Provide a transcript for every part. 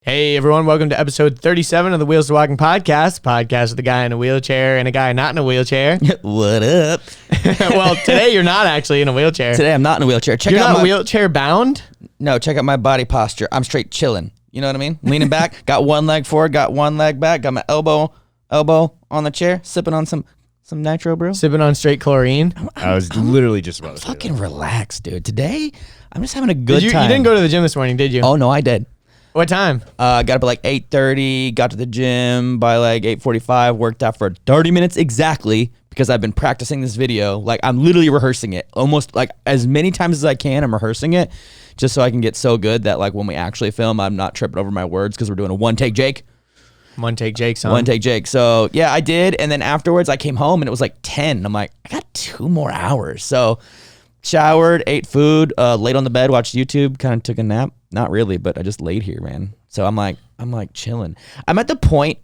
Hey everyone, welcome to episode 37 of the Wheels to Walking podcast with a guy in a wheelchair and a guy not in a wheelchair. What up? Well, today you're not actually in a wheelchair. Today I'm not in a wheelchair. You're not wheelchair bound? No, check out my body posture. I'm straight chilling. You know what I mean? Leaning back, got one leg forward, got one leg back, got my elbow on the chair, sipping on some nitro brew. Sipping on straight chlorine. I was literally just about to say Fucking relax, dude. Today, I'm just having a good time. You didn't go to the gym this morning, did you? Oh, no, I did. What time? Got up at like 8:30, got to the gym by like 8:45, worked out for 30 minutes exactly because I've been practicing this video. Like I'm literally rehearsing it almost like as many times as I can. I'm rehearsing it just so I can get so good that like when we actually film, I'm not tripping over my words because we're doing a one take Jake. One take Jake, son. One take Jake. So yeah, I did. And then afterwards I came home and it was like 10. I'm like, I got 2 more hours. So showered, ate food, laid on the bed, watched YouTube, kind of took a nap. Not really, but I just laid here, man. So I'm like chilling. I'm at the point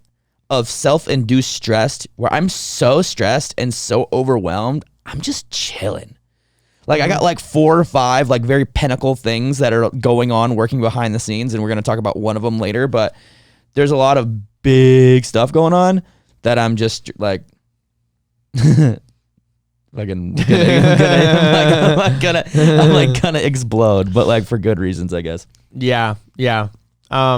of self-induced stress where I'm so stressed and so overwhelmed. I'm just chilling. Like I got like 4 or 5 like very pinnacle things that are going on working behind the scenes. And we're going to talk about one of them later, but there's a lot of big stuff going on that I'm just like, I'm gonna explode, but like for good reasons, I guess. Yeah. I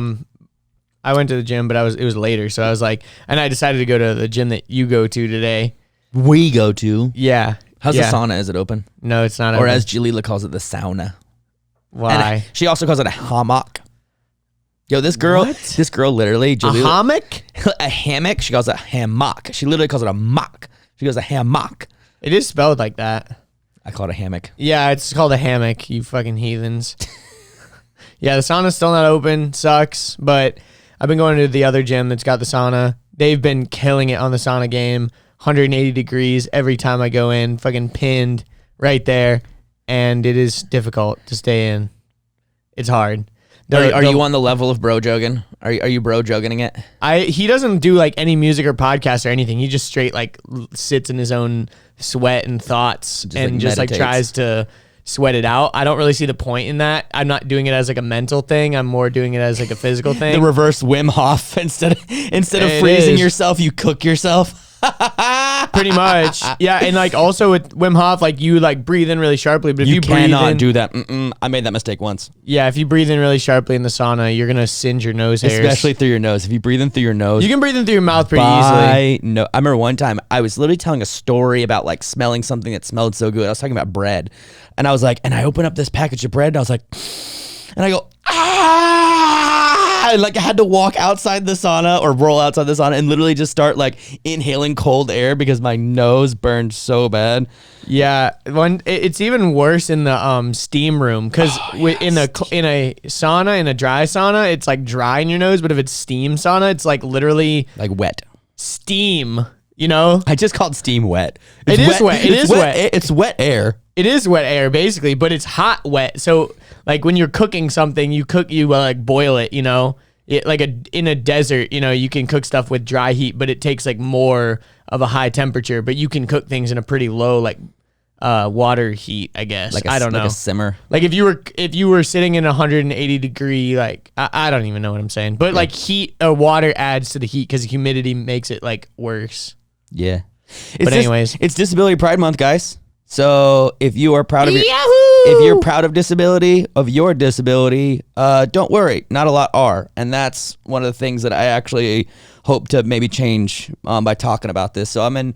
went to the gym, but it was later, so I was like, and I decided to go to the gym that you go to today. We go to. Yeah. How's the sauna? Is it open? No, it's not or open. as Jalila calls it, the sauna. Why? She also calls it a hammock. Yo, this girl literally, Jalila, a hammock? A hammock. She calls it a hammock. She literally calls it a mock. She goes a hammock. It is spelled like that. I call it a hammock. Yeah, it's called a hammock, you fucking heathens. Yeah, the sauna's still not open. Sucks. But I've been going to the other gym that's got the sauna. They've been killing it on the sauna game. 180 degrees every time I go in. Fucking pinned right there. And it is difficult to stay in. It's hard. Are you on the level of bro jogging? Are you bro jogging it? He doesn't do like any music or podcast or anything. He just straight like sits in his own sweat and thoughts and just like tries to sweat it out. I don't really see the point in that. I'm not doing it as like a mental thing. I'm more doing it as like a physical thing. The reverse Wim Hof. Instead of freezing yourself, you cook yourself. Pretty much. Yeah, and like also with Wim Hof, like you like breathe in really sharply, but if you cannot do that. I made that mistake once. Yeah, if you breathe in really sharply in the sauna, you're gonna singe your nose hairs. Especially through your nose. If you breathe in through your nose, you can breathe in through your mouth pretty easily. No, I remember one time I was literally telling a story about like smelling something that smelled so good. I was talking about bread, and I was like, and I opened up this package of bread, and I was like, and I go, like I had to walk outside the sauna or roll outside the sauna and literally just start like inhaling cold air because my nose burned so bad. Yeah, it's even worse in the steam room because in a sauna, in a dry sauna, it's like dry in your nose, but if it's steam sauna, it's like literally like wet steam. You know, I just called steam wet. It is wet. It is wet. It's wet air. It is wet air basically, but it's hot wet. So like when you're cooking something, you like boil it, you know, in a desert, you know, you can cook stuff with dry heat, but it takes like more of a high temperature, but you can cook things in a pretty low, like water heat, I guess. I don't know. Like a simmer. Like if you were sitting in 180 degree, like, I don't even know what I'm saying, but like heat or water adds to the heat because humidity makes it like worse. Yeah. Anyways, it's Disability Pride Month, guys. So if you are proud of your disability, don't worry. Not a lot are. And that's one of the things that I actually hope to maybe change by talking about this. So I'm in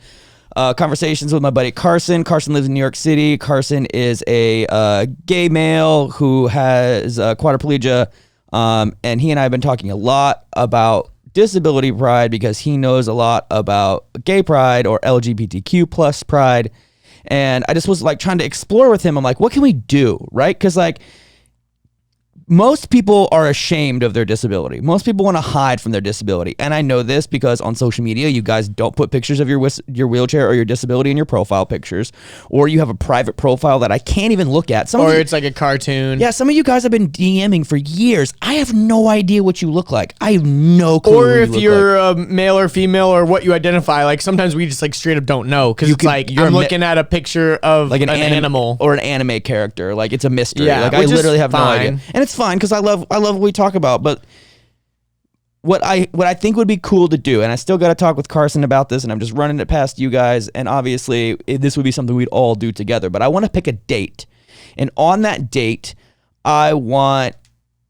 conversations with my buddy Carson. Carson lives in New York City. Carson is a gay male who has quadriplegia. And he and I have been talking a lot about disability pride because he knows a lot about gay pride or LGBTQ plus pride. And I just was like trying to explore with him. I'm like, what can we do? Right? Because like most people are ashamed of their disability. Most people want to hide from their disability. And I know this because on social media, you guys don't put pictures of your wheelchair or your disability in your profile pictures, or you have a private profile that I can't even look at. Or it's like a cartoon. Yeah, some of you guys have been DMing for years. I have no idea what you look like. I have no clue. Or if you're a male or female or what you identify, like sometimes we just like straight up don't know because it's like I'm looking at a picture of like an animal or an anime character. Like it's a mystery. Yeah, like I literally have no idea. And it's fine because I love what we talk about, but what I think would be cool to do, and I still got to talk with Carson about this, and I'm just running it past you guys, and obviously this would be something we'd all do together, but I want to pick a date. And on that date, I want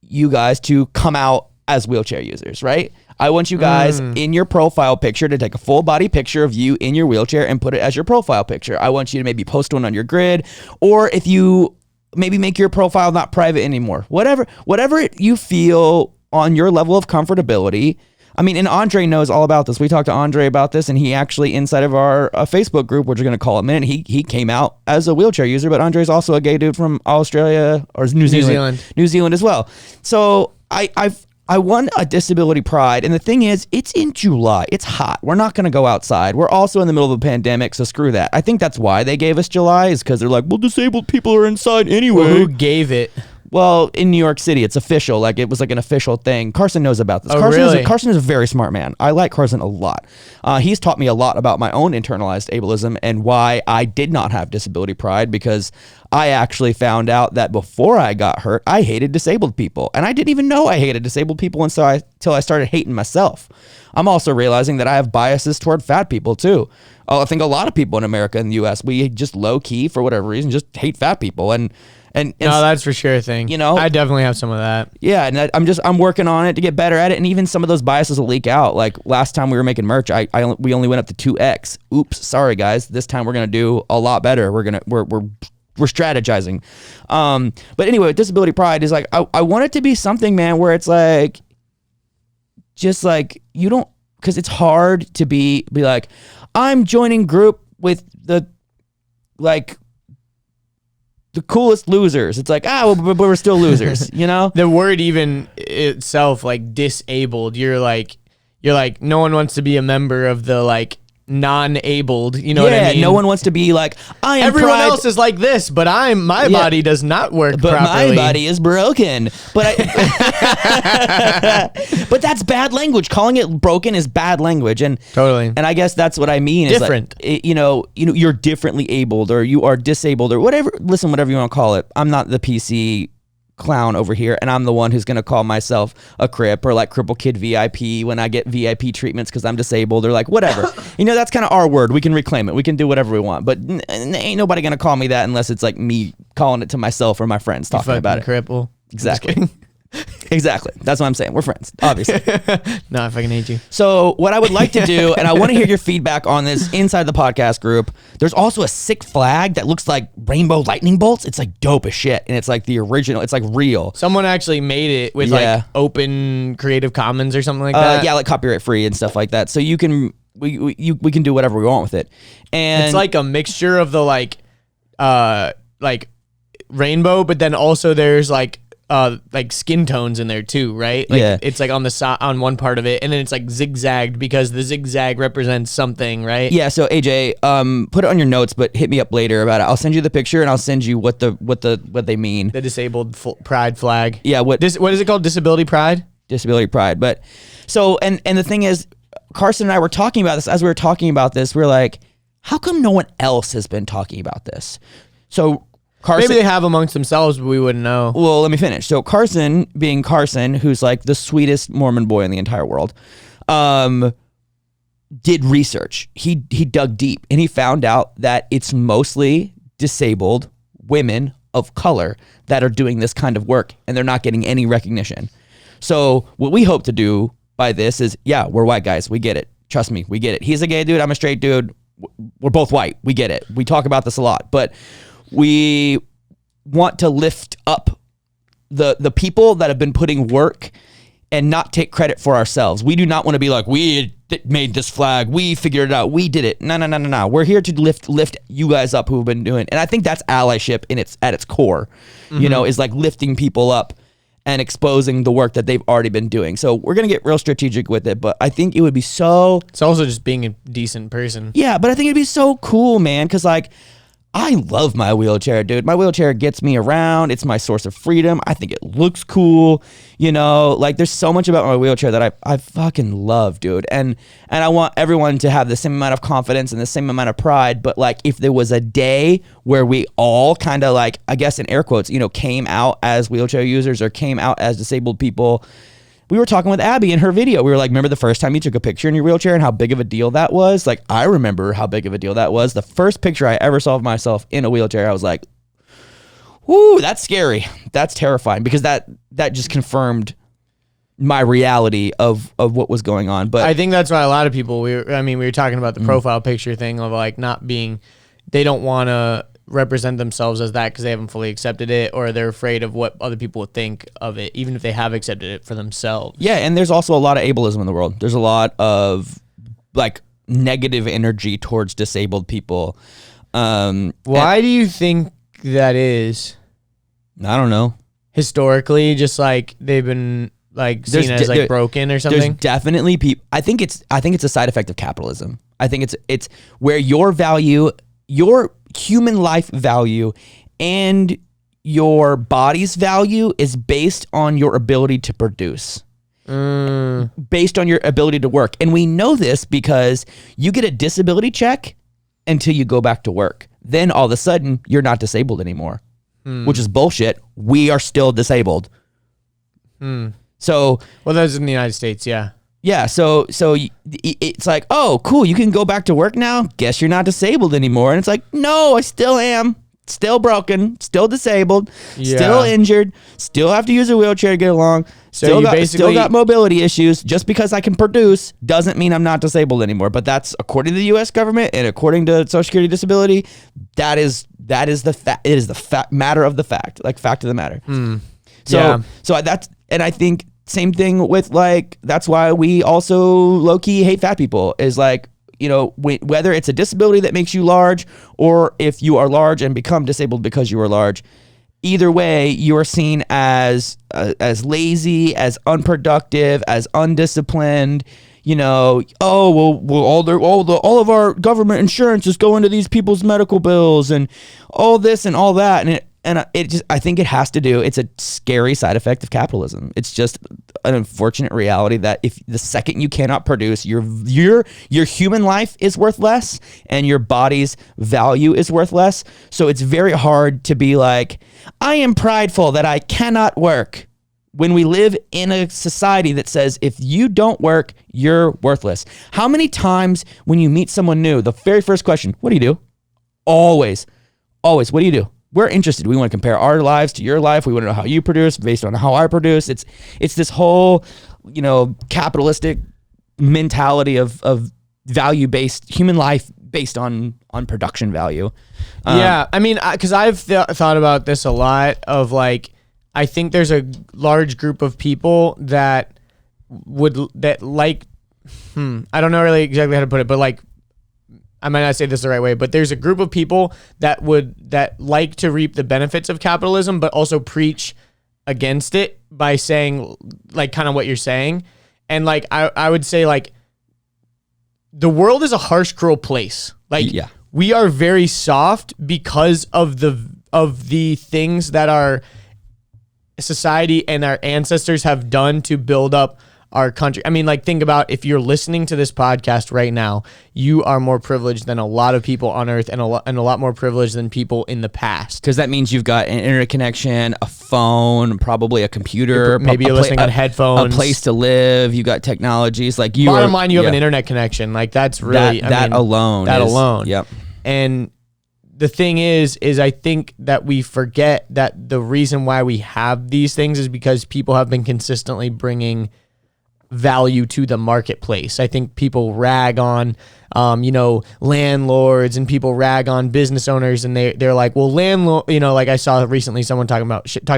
you guys to come out as wheelchair users, right? I want you guys in your profile picture to take a full body picture of you in your wheelchair and put it as your profile picture. I want you to maybe post one on your grid, or if you maybe make your profile not private anymore, whatever you feel on your level of comfortability. I mean, and Andre knows all about this. We talked to Andre about this, and he actually, inside of our Facebook group, which we're going to call it in a minute, he came out as a wheelchair user, but Andre's also a gay dude from Australia or New Zealand as well. So I won a disability pride, and the thing is, it's in July. It's hot. We're not going to go outside. We're also in the middle of a pandemic, so screw that. I think that's why they gave us July, is because they're like, well, disabled people are inside anyway. Well, who gave it? Well, in New York City, it's official. Like, it was like an official thing. Carson knows about this. Oh, Carson really? Carson is a very smart man. I like Carson a lot. He's taught me a lot about my own internalized ableism and why I did not have disability pride, because I actually found out that before I got hurt, I hated disabled people. And I didn't even know I hated disabled people until I started hating myself. I'm also realizing that I have biases toward fat people too. I think a lot of people in America and the US, we just low key, for whatever reason, just hate fat people. And no, that's for sure a thing. You know, I definitely have some of that. Yeah, and I'm working on it to get better at it, and even some of those biases will leak out. Like last time we were making merch, we only went up to 2x. Oops, sorry guys. This time we're gonna do a lot better. We're strategizing. But anyway, disability pride is like I want it to be something, man, where it's like, just like you don't, because it's hard to be like, I'm joining group with the coolest losers. It's like, but we're still losers, you know? The word even itself, like disabled, you're like, no one wants to be a member of the like non-abled, you know what I mean? No one wants to be like, everyone else is like this, but my body does not work but properly. My body is broken. But but that's bad language. Calling it broken is bad language, and totally. And I guess that's what I mean. Different. Is like, you know, you're differently abled, or you are disabled, or whatever. Listen, whatever you want to call it. I'm not the PC clown over here, and I'm the one who's gonna call myself a crip or like cripple kid VIP when I get VIP treatments because I'm disabled, or like whatever. You know, that's kind of our word. We can reclaim it. We can do whatever we want, but ain't nobody gonna call me that unless it's like me calling it to myself or my friends talking about it. Cripple. Exactly. Exactly. That's what I'm saying. We're friends, obviously. No, I fucking hate you. So what I would like to do, and I want to hear your feedback on this inside the podcast group. There's also a sick flag that looks like rainbow lightning bolts. It's like dope as shit, and it's like the original. It's like real. Someone actually made it with like open Creative Commons or something like that. Yeah, like copyright free and stuff like that. So you can we can do whatever we want with it. And it's like a mixture of the like rainbow, but then also there's like skin tones in there too, right? Like, yeah. It's like on the on one part of it, and then it's like zigzagged because the zigzag represents something, right? Yeah. So AJ, put it on your notes, but hit me up later about it. I'll send you the picture, and I'll send you what they mean. The disabled pride flag. Yeah. What is it called? Disability pride. Disability pride. But so and the thing is, Carson and I were talking about this. As we were talking about this, we're like, how come no one else has been talking about this? So Carson, maybe they have amongst themselves, but we wouldn't know. Well, let me finish. So Carson, being Carson, who's like the sweetest Mormon boy in the entire world, did research. He dug deep, and he found out that it's mostly disabled women of color that are doing this kind of work, and they're not getting any recognition. So what we hope to do by this is, yeah, we're white guys. We get it. Trust me, we get it. He's a gay dude. I'm a straight dude. We're both white. We get it. We talk about this a lot, but we want to lift up the people that have been putting work and not take credit for ourselves. We do not want to be like, we made this flag, we figured it out, we did it. No. We're here to lift you guys up who have been doing. And I think that's allyship at its core. You know, is like lifting people up and exposing the work that they've already been doing. So we're going to get real strategic with it, but I think it would be so... It's also just being a decent person. Yeah, but I think it'd be so cool, man, because like, I love my wheelchair, dude. My wheelchair gets me around. It's my source of freedom. I think it looks cool. You know, like there's so much about my wheelchair that I fucking love, dude. And I want everyone to have the same amount of confidence and the same amount of pride. But like if there was a day where we all kind of like, I guess in air quotes, you know, came out as wheelchair users or came out as disabled people, we were talking with Abby in her video. We were like, remember the first time you took a picture in your wheelchair and how big of a deal that was? Like, I remember how big of a deal that was. The first picture I ever saw of myself in a wheelchair, I was like, whoo, that's scary. That's terrifying, because that just confirmed my reality of what was going on. But I think that's why a lot of people, we were talking about the profile picture thing of like not being, they don't want to represent themselves as that because they haven't fully accepted it, or they're afraid of what other people would think of it, even if they have accepted it for themselves. Yeah, and there's also a lot of ableism in the world. There's a lot of like negative energy towards disabled people. Why do you think that is? I don't know. Historically, just like they've been like seen as like broken or something. There's definitely people. I think it's a side effect of capitalism. I think it's where your value, your human life value, and your body's value is based on your ability to produce. Based on your ability to work. And we know this because you get a disability check until you go back to work. Then all of a sudden you're not disabled anymore, which is bullshit. We are still disabled. So, well, that's in the United States. Yeah. Yeah. So it's like, oh, cool. You can go back to work now. Guess you're not disabled anymore. And it's like, no, I still am. Still broken, still disabled, still injured, still have to use a wheelchair to get along, still got mobility issues. Just because I can produce doesn't mean I'm not disabled anymore. But that's according to the U.S. government and according to Social Security disability. That is the fact. It is the matter of the fact, like fact of the matter. So that's, and I think same thing with like, that's why we also low key hate fat people, is like, you know, whether it's a disability that makes you large, or if you are large and become disabled because you are large, either way, you are seen as lazy, as unproductive, as undisciplined. You know, oh well, all of our government insurance is going to these people's medical bills, and all this and all that, and it just, I think it has to do, it's a scary side effect of capitalism. It's just an unfortunate reality that if the second you cannot produce, your human life is worth less and your body's value is worth less. So it's very hard to be like, I am prideful that I cannot work, when we live in a society that says if you don't work, you're worthless. How many times when you meet someone new, the very first question, what do you do? Always, what do you do? We're interested. We want to compare our lives to your life. We want to know how you produce based on how I produce. It's this whole, you know, capitalistic mentality of value-based human life based on production value. Yeah, I mean, because I've thought about this a lot of like, I think there's a large group of people that like, I don't know really exactly how to put it, but like, I might not say this the right way, but there's a group of people that like to reap the benefits of capitalism, but also preach against it by saying like kind of what you're saying. And like, I would say like, the world is a harsh, cruel place. Like, we are very soft because of the things that our society and our ancestors have done to build up our country. I mean, like, think about, if you're listening to this podcast right now, you are more privileged than a lot of people on earth, and a lot more privileged than people in the past. Because that means you've got an internet connection, a phone, probably a computer, maybe you're listening on headphones, a place to live. You got technologies like you. Bottom line, you have an internet connection. Like, that's really that alone. Yep. And the thing is I think that we forget that the reason why we have these things is because people have been consistently bringing value to the marketplace. I think people rag on, landlords, and people rag on business owners, and they're like, well, landlord, like I saw recently someone talking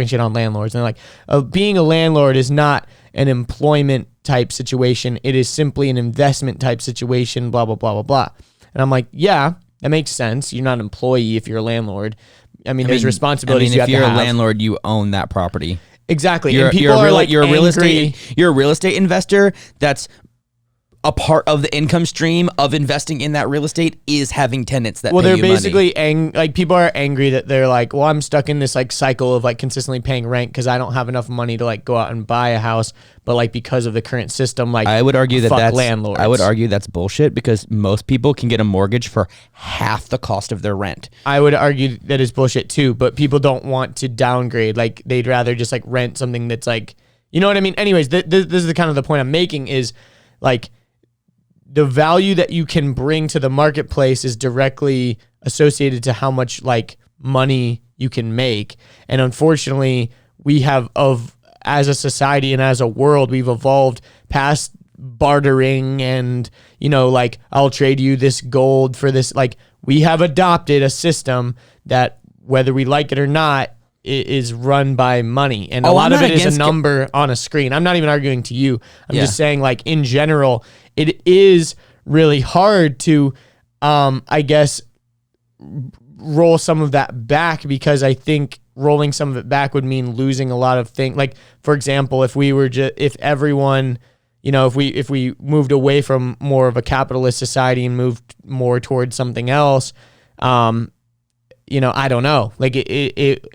shit on landlords, and they're like, being a landlord is not an employment type situation. It is simply an investment type situation, blah, blah, blah, blah, blah. And I'm like, yeah, that makes sense. You're not an employee if you're a landlord. I mean, there's responsibilities you have to have. If you're a landlord, you own that property. Exactly. You're a real estate investor. That's a part of the income stream of investing in that real estate is having tenants that pay you money. Well, they're basically people are angry that they're like, well, I'm stuck in this like cycle of like consistently paying rent because I don't have enough money to like go out and buy a house. But like, because of the current system, like, I would argue that's landlords. I would argue that's bullshit, because most people can get a mortgage for half the cost of their rent. I would argue that is bullshit too, but people don't want to downgrade. Like, they'd rather just like rent something that's like, You know what I mean? Anyways, this is the kind of the point I'm making is like the value that you can bring to the marketplace is directly associated to how much like money you can make. And unfortunately, we have as a society and as a world, we've evolved past bartering and, you know, like I'll trade you this gold for this. Like we have adopted a system that whether we like it or not, it is run by money. And a lot of it is a number on a screen. I'm not even arguing to you. I'm just saying like in general, it is really hard to, I guess, roll some of that back because I think rolling some of it back would mean losing a lot of things. Like, for example, if everyone, you know, if we moved away from more of a capitalist society and moved more towards something else, you know, I don't know. Like it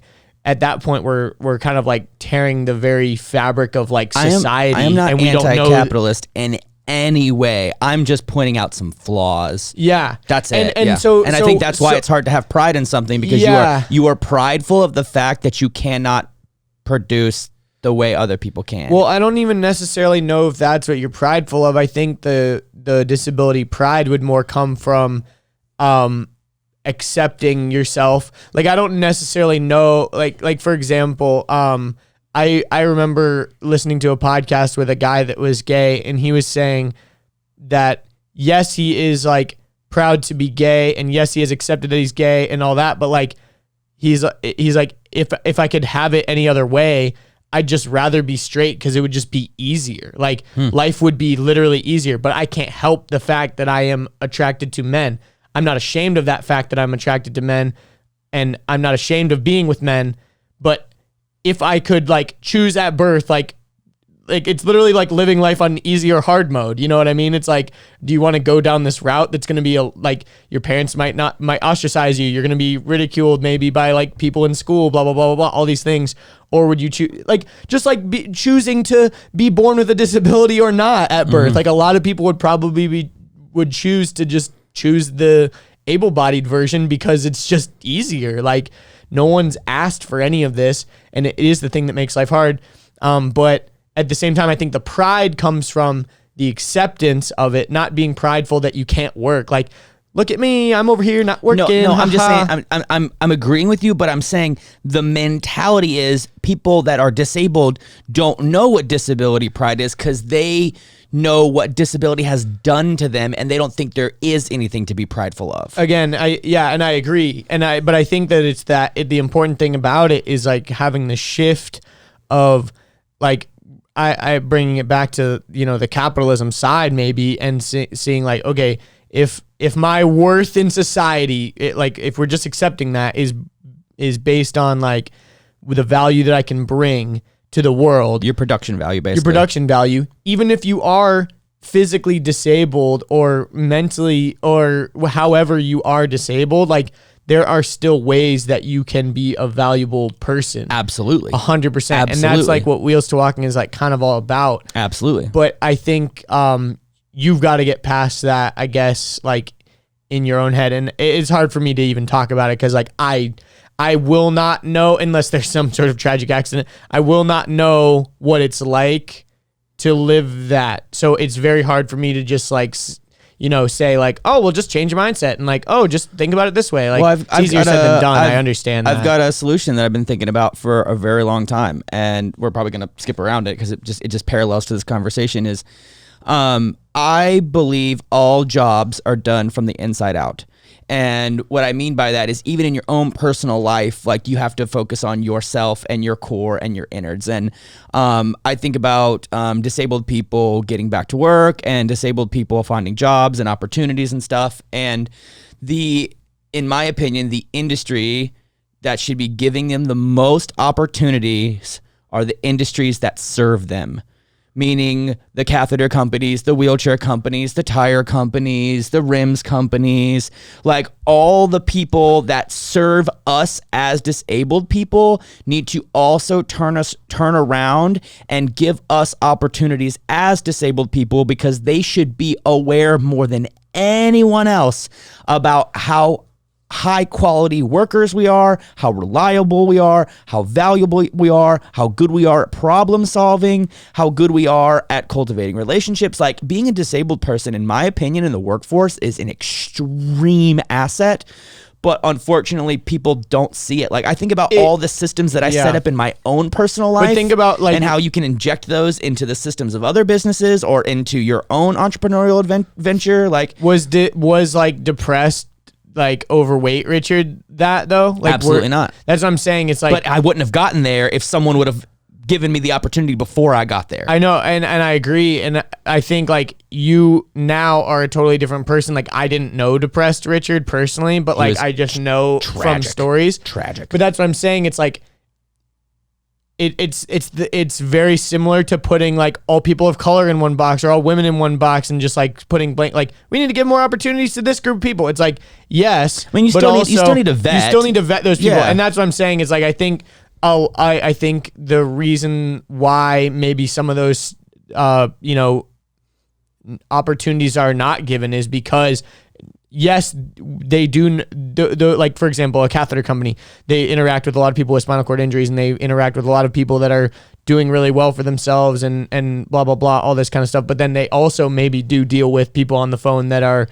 at that point we're kind of like tearing the very fabric of like society. I am not and we anti-capitalist in any way. I'm just pointing out some flaws. Yeah, that's it. And I think that's why it's hard to have pride in something because you are prideful of the fact that you cannot produce the way other people can. Well, I don't even necessarily know if that's what you're prideful of. I think the disability pride would more come from accepting yourself. Like I don't necessarily know, like for example, I remember listening to a podcast with a guy that was gay, and he was saying that yes, he is like proud to be gay, and yes, he has accepted that he's gay and all that, but like he's like if I could have it any other way, I'd just rather be straight because it would just be easier. Like life would be literally easier, but I can't help the fact that I am attracted to men. I'm not ashamed of that fact that I'm attracted to men, and I'm not ashamed of being with men, but if I could like choose at birth, like it's literally like living life on easy or hard mode. You know what I mean? It's like, do you want to go down this route that's going to be like your parents might ostracize you. You're going to be ridiculed maybe by like people in school, blah, blah, blah, blah, blah, all these things. Or would you choose choosing to be born with a disability or not at birth? Like a lot of people would probably would choose to just choose the able-bodied version because it's just easier. Like no one's asked for any of this, and it is the thing that makes life hard. But at the same time, I think the pride comes from the acceptance of it, not being prideful that you can't work. Like, look at me, I'm over here not working. No, I'm just saying, I'm agreeing with you, but I'm saying the mentality is people that are disabled don't know what disability pride is because they know what disability has done to them, and they don't think there is anything to be prideful of. Again, I agree, but I think that it's the important thing about it is like having the shift of like I bringing it back to, you know, the capitalism side maybe, and seeing like, okay, if my worth in society, if we're just accepting that is based on like the value that I can bring to the world, your production value, basically. Your production value, even if you are physically disabled or mentally or however you are disabled, like there are still ways that you can be a valuable person. Absolutely. 100%. And that's like what Wheels to Walking is like kind of all about. Absolutely. But I think you've got to get past that, I guess, like in your own head. And it's hard for me to even talk about it because like I will not know, unless there's some sort of tragic accident, I will not know what it's like to live that. So it's very hard for me to just like, you know, say like, oh, well, just change your mindset and like, oh, just think about it this way. Like, well, it's easier said than done. I understand that. I've got a solution that I've been thinking about for a very long time, and we're probably going to skip around it because it just parallels to this conversation is, I believe all jobs are done from the inside out. And what I mean by that is even in your own personal life, like you have to focus on yourself and your core and your innards. And I think about disabled people getting back to work and disabled people finding jobs and opportunities and stuff. And in my opinion, the industry that should be giving them the most opportunities are the industries that serve them. Meaning the catheter companies, the wheelchair companies, the tire companies, the rims companies, like all the people that serve us as disabled people need to also turn around and give us opportunities as disabled people, because they should be aware more than anyone else about how high quality workers we are, how reliable we are, how valuable we are, how good we are at problem solving, how good we are at cultivating relationships. Like, being a disabled person, in my opinion, in the workforce is an extreme asset. But unfortunately, people don't see it. Like, I think about all the systems that I set up in my own personal life. But think about, like, and how you can inject those into the systems of other businesses or into your own entrepreneurial venture. Like, was like depressed, like overweight Richard that though? Like, absolutely not. That's what I'm saying. It's like, but I wouldn't have gotten there if someone would have given me the opportunity before I got there. I know, and I agree, and I think like you now are a totally different person. Like, I didn't know depressed Richard personally, but like I just know from stories. Tragic. But that's what I'm saying. It's like it's very similar to putting like all people of color in one box or all women in one box and just like putting blank, like, we need to give more opportunities to this group of people. It's like, yes, I mean, you still need to vet. You still need to vet those people, Yeah. and that's what I'm saying. Is like, I think. I think the reason why maybe some of those, opportunities are not given is because, yes, they do. Like, for example, a catheter company, they interact with a lot of people with spinal cord injuries, and they interact with a lot of people that are doing really well for themselves and blah, blah, blah, all this kind of stuff. But then they also maybe do deal with people on the phone that are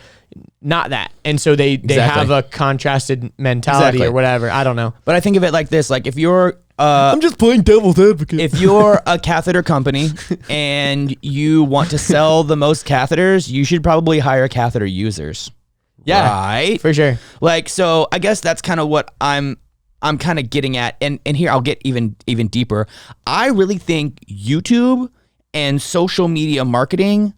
not that. And so they have a contrasted mentality or whatever. I don't know. But I think of it like this. Like, if you're... I'm just playing devil's advocate. If you're a catheter company and you want to sell the most catheters, you should probably hire catheter users. Yeah, right? For sure. Like, so I guess that's kind of what I'm kind of getting at. And here I'll get even deeper. I really think YouTube and social media marketing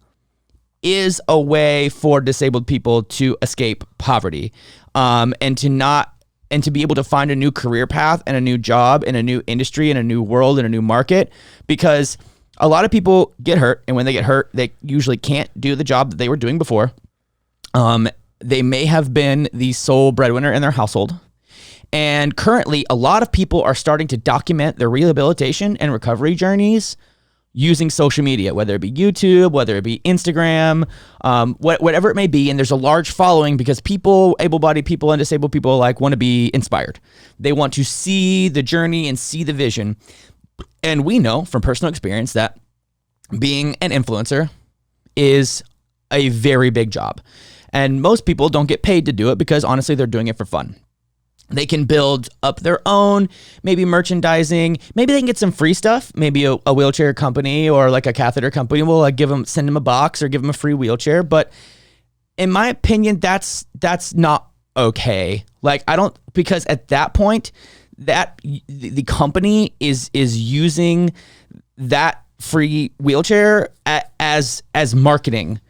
is a way for disabled people to escape poverty, and to be able to find a new career path and a new job in a new industry, in a new world, in a new market. Because a lot of people get hurt, and when they get hurt, they usually can't do the job that they were doing before. They may have been the sole breadwinner in their household. And currently, a lot of people are starting to document their rehabilitation and recovery journeys using social media, whether it be YouTube, whether it be Instagram, whatever it may be. And there's a large following because people, able-bodied people and disabled people, like, want to be inspired. They want to see the journey and see the vision. And we know from personal experience that being an influencer is a very big job. And most people don't get paid to do it because, honestly, they're doing it for fun. They can build up their own, maybe merchandising. Maybe they can get some free stuff. Maybe a wheelchair company or like a catheter company will like send them a box or give them a free wheelchair. But in my opinion, that's not okay. Like, because at that point, that the company is using that free wheelchair as marketing,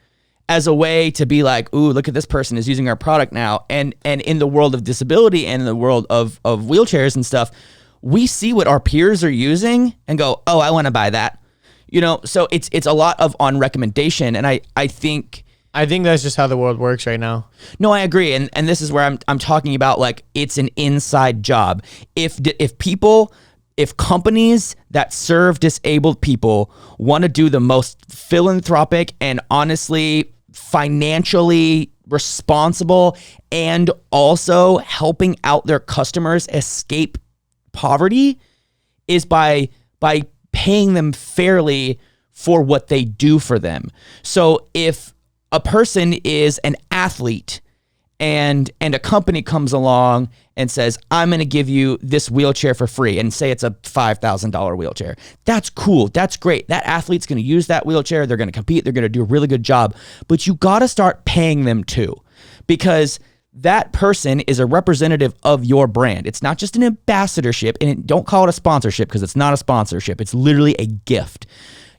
as a way to be like, ooh, look at this person is using our product now. And in the world of disability and in the world of wheelchairs and stuff, we see what our peers are using and go, oh, I want to buy that. So it's a lot of on recommendation. And I think that's just how the world works right now. No, I agree. And this is where I'm talking about, like, it's an inside job. If companies that serve disabled people want to do the most philanthropic and honestly financially responsible and also helping out their customers escape poverty, is by paying them fairly for what they do for them. So if a person is an athlete and a company comes along and says, I'm going to give you this wheelchair for free, and say it's a $5,000 wheelchair. That's cool. That's great. That athlete's going to use that wheelchair. They're going to compete. They're going to do a really good job. But you got to start paying them too, because that person is a representative of your brand. It's not just an ambassadorship, and don't call it a sponsorship, because it's not a sponsorship. It's literally a gift.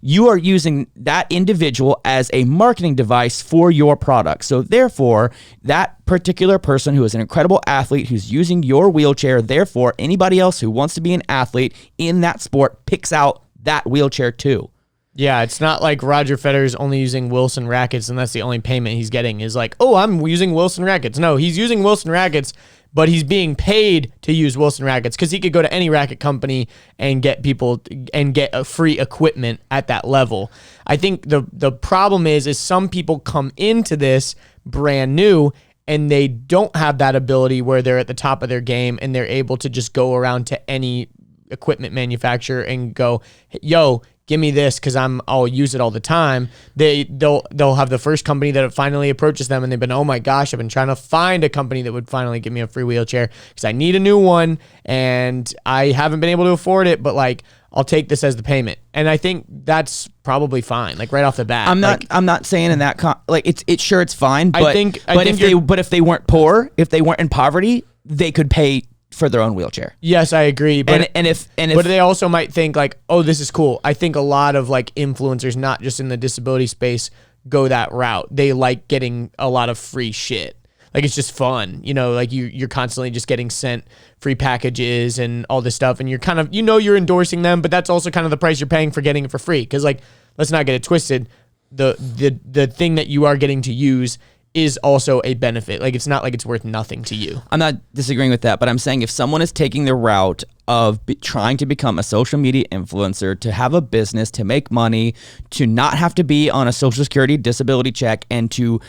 You are using that individual as a marketing device for your product. So therefore, that particular person who is an incredible athlete who's using your wheelchair, therefore anybody else who wants to be an athlete in that sport picks out that wheelchair too. Yeah, it's not like Roger Federer's only using Wilson rackets and that's the only payment he's getting is like, oh, I'm using Wilson rackets. No, he's using Wilson rackets, but he's being paid to use Wilson rackets because he could go to any racket company and get people and get a free equipment at that level. I think the problem is some people come into this brand new and they don't have that ability where they're at the top of their game and they're able to just go around to any equipment manufacturer and go, yo, give me this because I'll use it all the time. They'll have the first company that finally approaches them, and they've been, oh my gosh, I've been trying to find a company that would finally give me a free wheelchair because I need a new one and I haven't been able to afford it, but like I'll take this as the payment. And I think that's probably fine, like right off the bat. I'm not saying in that it's sure it's fine, but if they weren't poor, if they weren't in poverty, they could pay for their own wheelchair. Yes, I agree. But if but they also might think like, oh, this is cool. I think a lot of like influencers, not just in the disability space, go that route. They like getting a lot of free shit. Like it's just fun, like you're constantly just getting sent free packages and all this stuff, and you're kind of, you're endorsing them, but that's also kind of the price you're paying for getting it for free. Because like, let's not get it twisted. The thing that you are getting to use is also a benefit. Like it's not like it's worth nothing to you. I'm not disagreeing with that, but I'm saying if someone is taking the route of trying to become a social media influencer, to have a business, to make money, to not have to be on a Social Security disability check, and to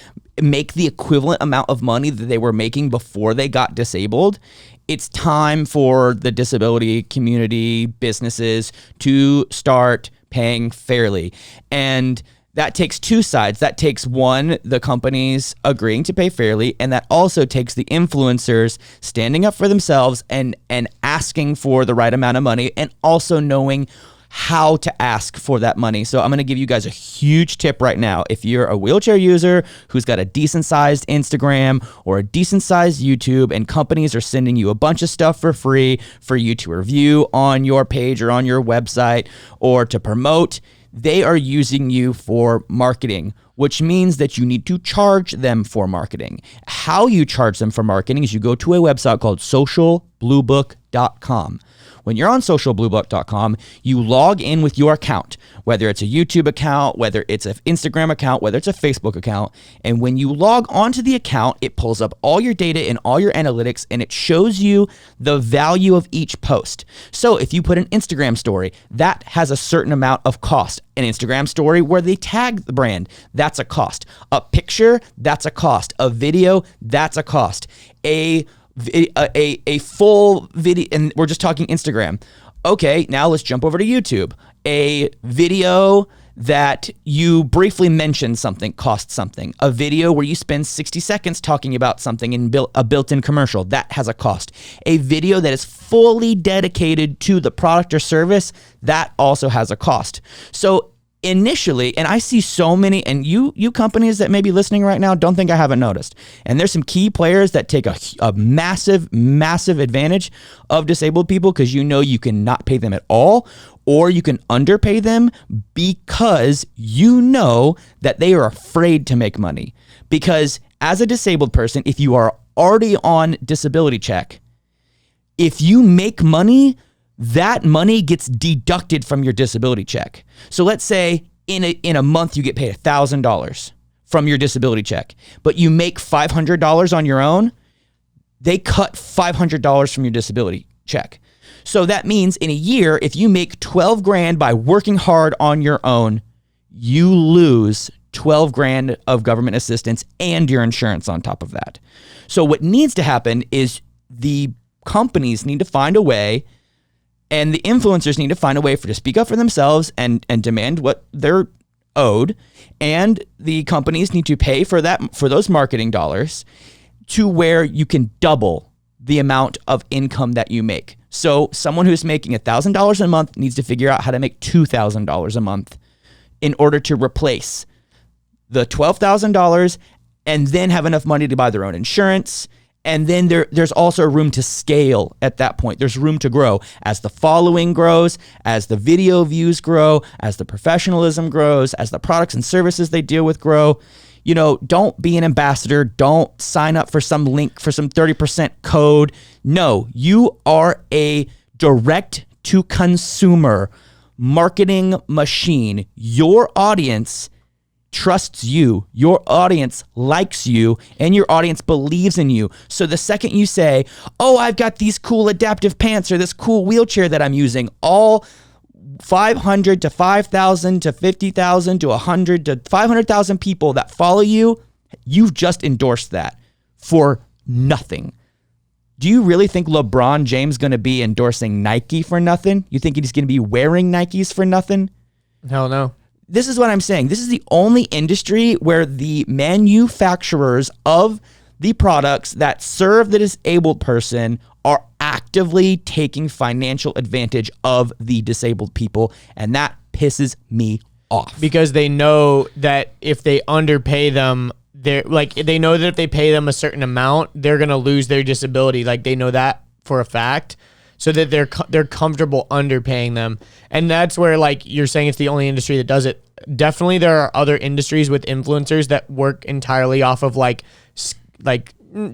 make the equivalent amount of money that they were making before they got disabled, it's time for the disability community, businesses to start paying fairly. And that takes two sides. That takes one, the companies agreeing to pay fairly, and that also takes the influencers standing up for themselves and asking for the right amount of money, and also knowing how to ask for that money. So I'm going to give you guys a huge tip right now. If you're a wheelchair user who's got a decent sized Instagram or a decent sized YouTube, and companies are sending you a bunch of stuff for free for you to review on your page or on your website or to promote, they are using you for marketing, which means that you need to charge them for marketing. How you charge them for marketing is you go to a website called socialbluebook.com. When you're on socialbluebook.com, you log in with your account, whether it's a YouTube account, whether it's an Instagram account, whether it's a Facebook account. And when you log onto the account, it pulls up all your data and all your analytics, and it shows you the value of each post. So if you put an Instagram story, that has a certain amount of cost. An Instagram story where they tag the brand, that's a cost. A picture, that's a cost. A video, that's a cost. A full video, and we're just talking Instagram. Okay, now let's jump over to YouTube. A video that you briefly mention something costs something. A video where you spend 60 seconds talking about something in a built-in commercial, that has a cost. A video that is fully dedicated to the product or service, that also has a cost. So initially, and I see so many, and you companies that may be listening right now, don't think I haven't noticed. And there's some key players that take a massive advantage of disabled people, because you can not pay them at all, or you can underpay them because you know that they are afraid to make money. Because as a disabled person, if you are already on disability check, if you make money, that money gets deducted from your disability check. So let's say in a month you get paid $1,000 from your disability check, but you make $500 on your own, they cut $500 from your disability check. So that means in a year, if you make 12 grand by working hard on your own, you lose 12 grand of government assistance and your insurance on top of that. So what needs to happen is the companies need to find a way, and the influencers need to find a way to speak up for themselves and demand what they're owed. And the companies need to pay for those marketing dollars to where you can double the amount of income that you make. So someone who's making $1,000 a month needs to figure out how to make $2,000 a month in order to replace the $12,000 and then have enough money to buy their own insurance. And then there's also room to scale at that point. There's room to grow as the following grows, as the video views grow, as the professionalism grows, as the products and services they deal with grow. Don't be an ambassador. Don't sign up for some link for some 30% code. No, you are a direct to consumer marketing machine. Your audience trusts you, your audience likes you, and your audience believes in you. So the second you say, oh, I've got these cool adaptive pants or this cool wheelchair that I'm using, all 500 to 5,000 to 50,000 to 100 to 500,000 people that follow you, you've just endorsed that for nothing. Do you really think LeBron James going to be endorsing Nike for nothing? You think he's going to be wearing Nikes for nothing? Hell no. This is what I'm saying. This is the only industry where the manufacturers of the products that serve the disabled person are actively taking financial advantage of the disabled people, and that pisses me off. Because they know that if they underpay them, they know that if they pay them a certain amount, they're gonna lose their disability. Like, they know that for a fact, so that they're comfortable underpaying them. And that's where, like, you're saying it's the only industry that does it. Definitely, there are other industries with influencers that work entirely off of like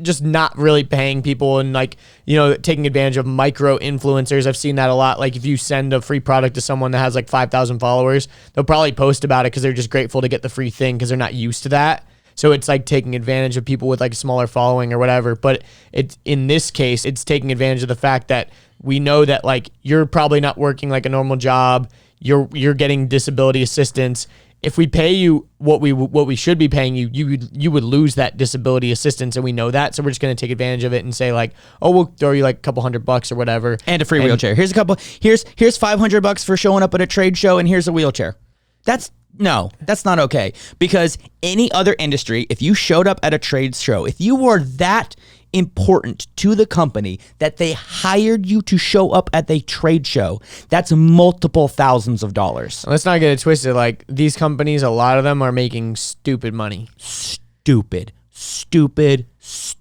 just not really paying people and, like, you know, taking advantage of micro influencers. I've seen that a lot. Like, if you send a free product to someone that has like 5,000 followers, they'll probably post about it because they're just grateful to get the free thing because they're not used to that. So it's like taking advantage of people with like a smaller following or whatever. But it's, in this case, it's taking advantage of the fact that we know that, like, you're probably not working like a normal job. You're getting disability assistance. If we pay you what we should be paying you, you would lose that disability assistance, and we know that. So we're just going to take advantage of it and say, like, oh, we'll throw you like a couple $100 or whatever, and a free wheelchair. Here's here's $500 for showing up at a trade show, and here's a wheelchair. That's not okay. Because any other industry, if you showed up at a trade show, if you were that important to the company that they hired you to show up at the trade show, that's multiple thousands of dollars. Let's not get it twisted. Like, these companies, a lot of them are making stupid money. Stupid And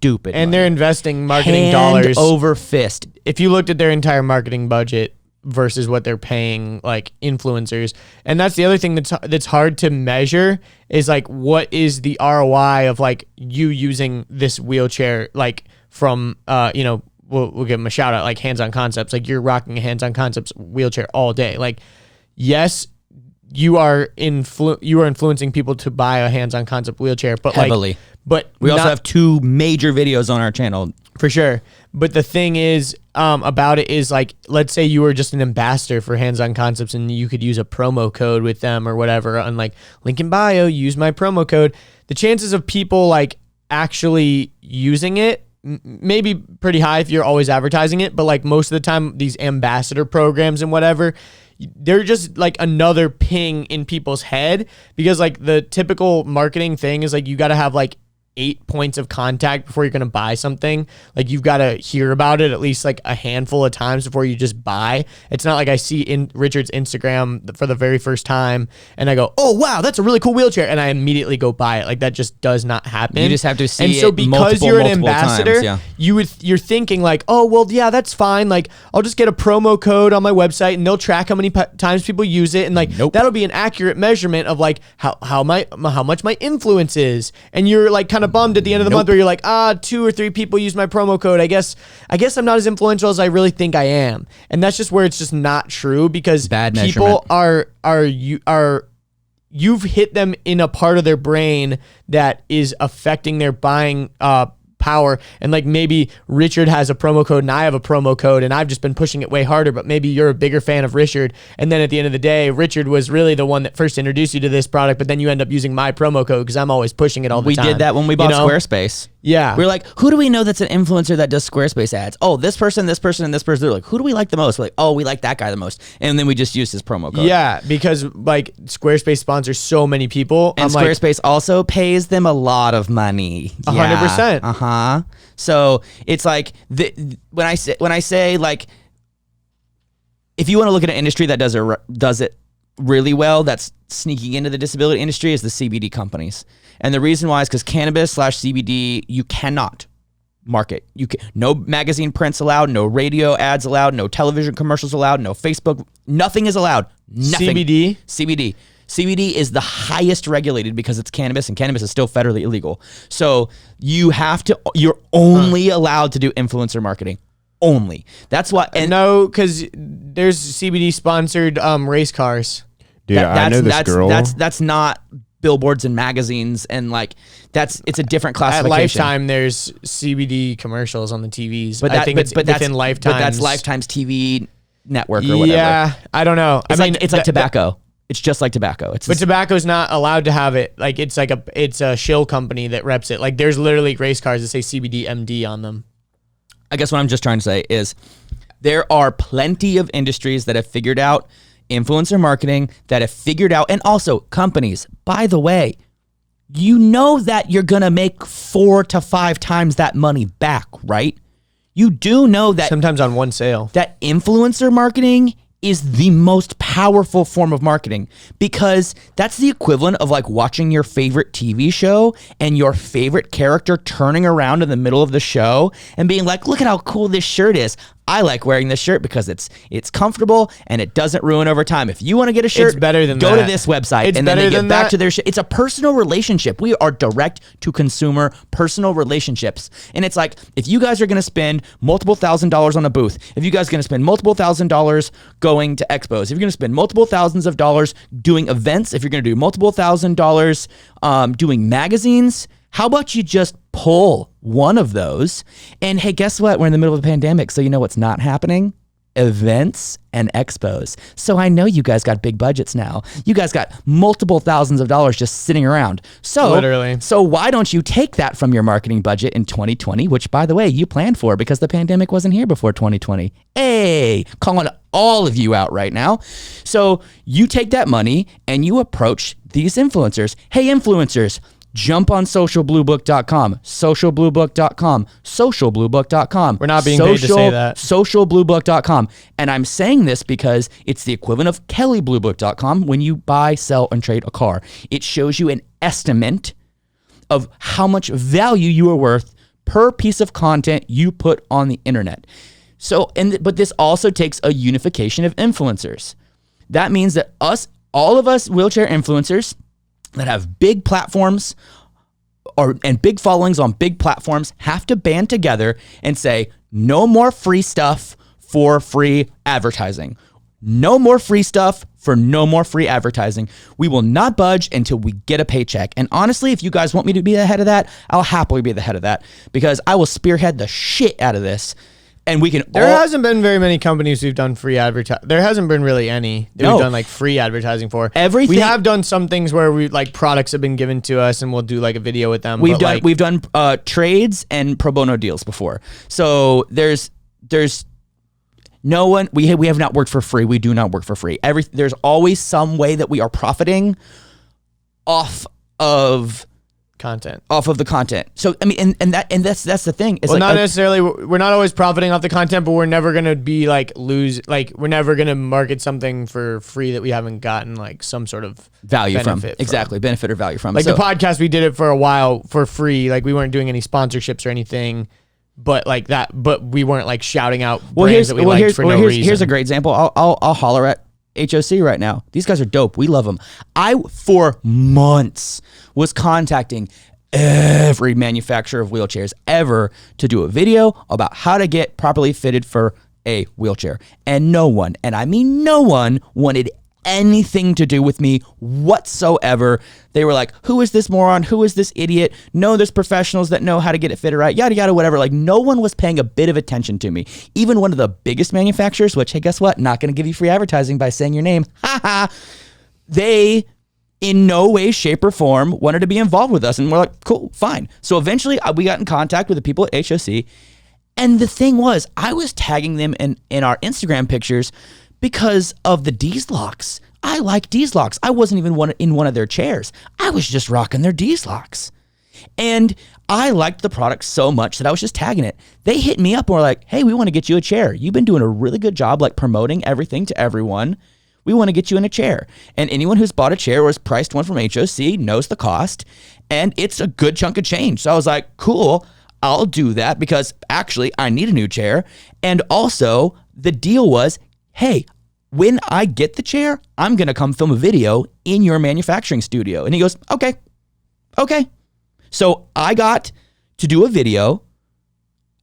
money. they're investing marketing Hand dollars over fist. If you looked at their entire marketing budget versus what they're paying like influencers, and that's the other thing that's hard to measure, is like, what is the ROI of like you using this wheelchair, like from you know, we'll give them a shout out, like Hands On Concepts. Like, you're rocking a Hands On Concepts wheelchair all day. Like, yes, you are influencing people to buy a Hands On Concept wheelchair, but heavily. Like, but we also have 2 major videos on our channel. For sure. But the thing is about it is, like, let's say you were just an ambassador for Hands On Concepts and you could use a promo code with them or whatever on like link in bio, use my promo code. The chances of people like actually using it maybe pretty high if you're always advertising it. But like, most of the time, these ambassador programs and whatever, they're just like another ping in people's head, because like the typical marketing thing is like, you got to have like 8 points of contact before you're going to buy something. Like, you've got to hear about it at least like a handful of times before you just buy. It's not like I see in Richard's Instagram for the very first time and I go, oh wow, that's a really cool wheelchair, and I immediately go buy it. Like, that just does not happen. You just have to see and so it because you're an ambassador, times, you're thinking like, oh well, yeah, that's fine. Like, I'll just get a promo code on my website and they'll track how many times people use it, and like, that'll be an accurate measurement of like how much my influence is. And you're like kind of bummed at the end of the month where you're like, 2 or 3 people use my promo code. I guess I'm not as influential as I really think I am. And that's just where it's just not true, because people you've hit them in a part of their brain that is affecting their buying power. And like, maybe Richard has a promo code and I have a promo code and I've just been pushing it way harder, but maybe you're a bigger fan of Richard, and then at the end of the day, Richard was really the one that first introduced you to this product, but then you end up using my promo code because I'm always pushing it all the time. We did that when we bought Squarespace. Yeah. We're like, who do we know that's an influencer that does Squarespace ads? Oh, this person, and this person. They're like, who do we like the most? We're like, oh, we like that guy the most. And then we just used his promo code. Yeah, because like, Squarespace sponsors so many people. And Squarespace also pays them a lot of money. 100%. So it's like, when I say like, if you want to look at an industry that does it really well, that's sneaking into the disability industry, is the CBD companies. And the reason why is because cannabis/CBD, you cannot market. No magazine prints allowed, no radio ads allowed, no television commercials allowed, no Facebook, nothing is allowed. Nothing. CBD is the highest regulated because it's cannabis, and cannabis is still federally illegal. So you're only allowed to do influencer marketing. Only. That's why. No, because there's CBD sponsored race cars. Dude, I know this girl. That's not billboards and magazines, and like, it's a different classification. At Lifetime, there's CBD commercials on the TVs. But I think it's within Lifetime. But that's Lifetime's TV network or whatever. Yeah, I don't know. It's like tobacco. It's just like tobacco. But tobacco's not allowed to have it. Like it's a shill company that reps it. Like there's literally race cars that say CBD MD on them. I guess what I'm just trying to say is there are plenty of industries that have figured out influencer marketing, that have figured out, and also companies, by the way, you know that you're going to make 4 to 5 times that money back, right? You do know that sometimes on one sale, that influencer marketing is the most powerful form of marketing, because that's the equivalent of like watching your favorite TV show and your favorite character turning around in the middle of the show and being like, look at how cool this shirt is. I like wearing this shirt because it's comfortable and it doesn't ruin over time. If you want to get a shirt, it's better than go that. to this website, It's and then better they get than back that. to their shit. It's a personal relationship. We are direct to consumer personal relationships. And it's like, if you guys are going to spend multiple $1,000s on a booth, if you guys are going to spend multiple $1,000s going to expos, if you're going to spend multiple thousands of dollars doing events, if you're going to do multiple $1,000s doing magazines, how about you just pull one of those? And hey, guess what? We're in the middle of a pandemic, so you know what's not happening? Events and expos. So I know you guys got big budgets now. You guys got multiple thousands of dollars just sitting around. So literally. So why don't you take that from your marketing budget in 2020, which by the way, you planned for because the pandemic wasn't here before 2020. Hey, calling all of you out right now. So you take that money and you approach these influencers. Hey, influencers, jump on socialbluebook.com, socialbluebook.com, socialbluebook.com. We're not being paid to say that. Socialbluebook.com. And I'm saying this because it's the equivalent of kellybluebook.com when you buy, sell, and trade a car. It shows you an estimate of how much value you are worth per piece of content you put on the internet. So, but this also takes a unification of influencers. That means that all of us wheelchair influencers that have big platforms and big followings on big platforms have to band together and say, no more free stuff for free advertising. No more free stuff for no more free advertising. We will not budge until we get a paycheck. And honestly, if you guys want me to be the head of that, I'll happily be the head of that, because I will spearhead the shit out of this. And we can. There hasn't been very many companies who've done free advertising. There hasn't been really any that we've done like free advertising for. Everything. We have done some things where we like products have been given to us and we'll do like a video with them. We've done trades and pro bono deals before. So there's no one. We have not worked for free. We do not work for free. There's always some way that we are profiting off of the content. So I mean, and that's the thing. It's well, not necessarily. We're not always profiting off the content, but we're never gonna be like we're never gonna market something for free that we haven't gotten like some sort of value from. Exactly, benefit or value from. Like the podcast, we did it for a while for free. Like we weren't doing any sponsorships or anything, but like that. But we weren't like shouting out brands that we liked for no reason. Here's a great example. I'll holler at HOC right now. These guys are dope. We love them. I, for months, was contacting every manufacturer of wheelchairs ever to do a video about how to get properly fitted for a wheelchair. And no one, and I mean no one, wanted anything to do with me whatsoever. They were like, who is this moron? Who is this idiot? No, there's professionals that know how to get it fitted right, yada, yada, whatever. Like no one was paying a bit of attention to me. Even one of the biggest manufacturers, which, hey, guess what? Not going to give you free advertising by saying your name. They, in no way, shape, or form, wanted to be involved with us. And we're like, cool, fine. So eventually we got in contact with the people at HOC. And the thing was, I was tagging them in our Instagram pictures because of the D's locks. I like D's locks. I wasn't even in one of their chairs. I was just rocking their D's locks. And I liked the product so much that I was just tagging it. They hit me up and were like, hey, we want to get you a chair. You've been doing a really good job like promoting everything to everyone. We want to get you in a chair. And anyone who's bought a chair or has priced one from HOC knows the cost. And it's a good chunk of change. So I was like, cool, I'll do that because actually I need a new chair. And also the deal was, hey, when I get the chair, I'm going to come film a video in your manufacturing studio. And he goes, okay. So I got to do a video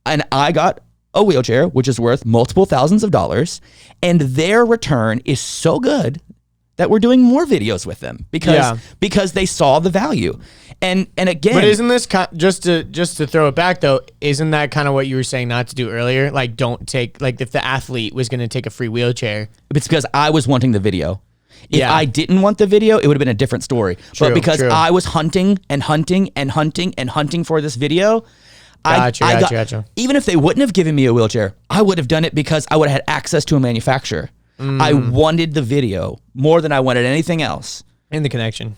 and I got a wheelchair, which is worth multiple thousands of dollars. And their return is so good that we're doing more videos with them because they saw the value. And again, but isn't this just to throw it back though? Isn't that kind of what you were saying not to do earlier? Like, don't take, like if the athlete was going to take a free wheelchair, it's because I was wanting the video. If I didn't want the video, it would have been a different story. But because I was hunting for this video, Gotcha. even if they wouldn't have given me a wheelchair, I would have done it because I would have had access to a manufacturer. I wanted the video more than I wanted anything else. In the connection.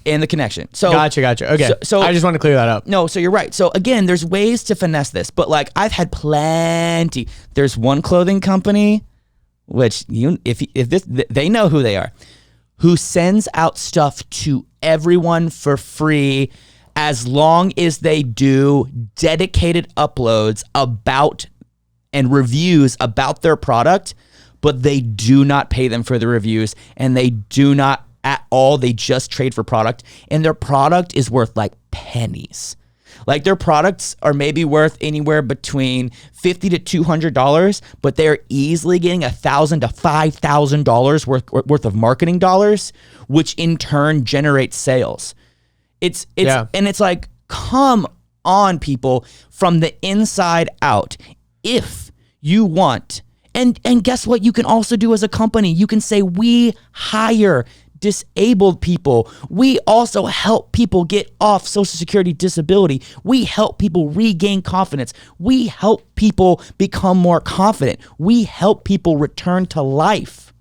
So Gotcha. Okay. So I just want to clear that up. No, so you're right. So again, there's ways to finesse this, but like I've had plenty. There's one clothing company, which they know who they are, who sends out stuff to everyone for free as long as they do dedicated uploads about and reviews about their product, but they do not pay them for the reviews, and they do not at all. They just trade for product, and their product is worth like pennies. Like their products are maybe worth anywhere between $50 to $200, but they're easily getting $1,000 to $5,000 worth of marketing dollars, which in turn generates sales. It's like, come on, people, from the inside out. If you want, and guess what? You can also do as a company. You can say, we hire disabled people. We also help people get off Social Security disability. We help people regain confidence. We help people become more confident. We help people return to life.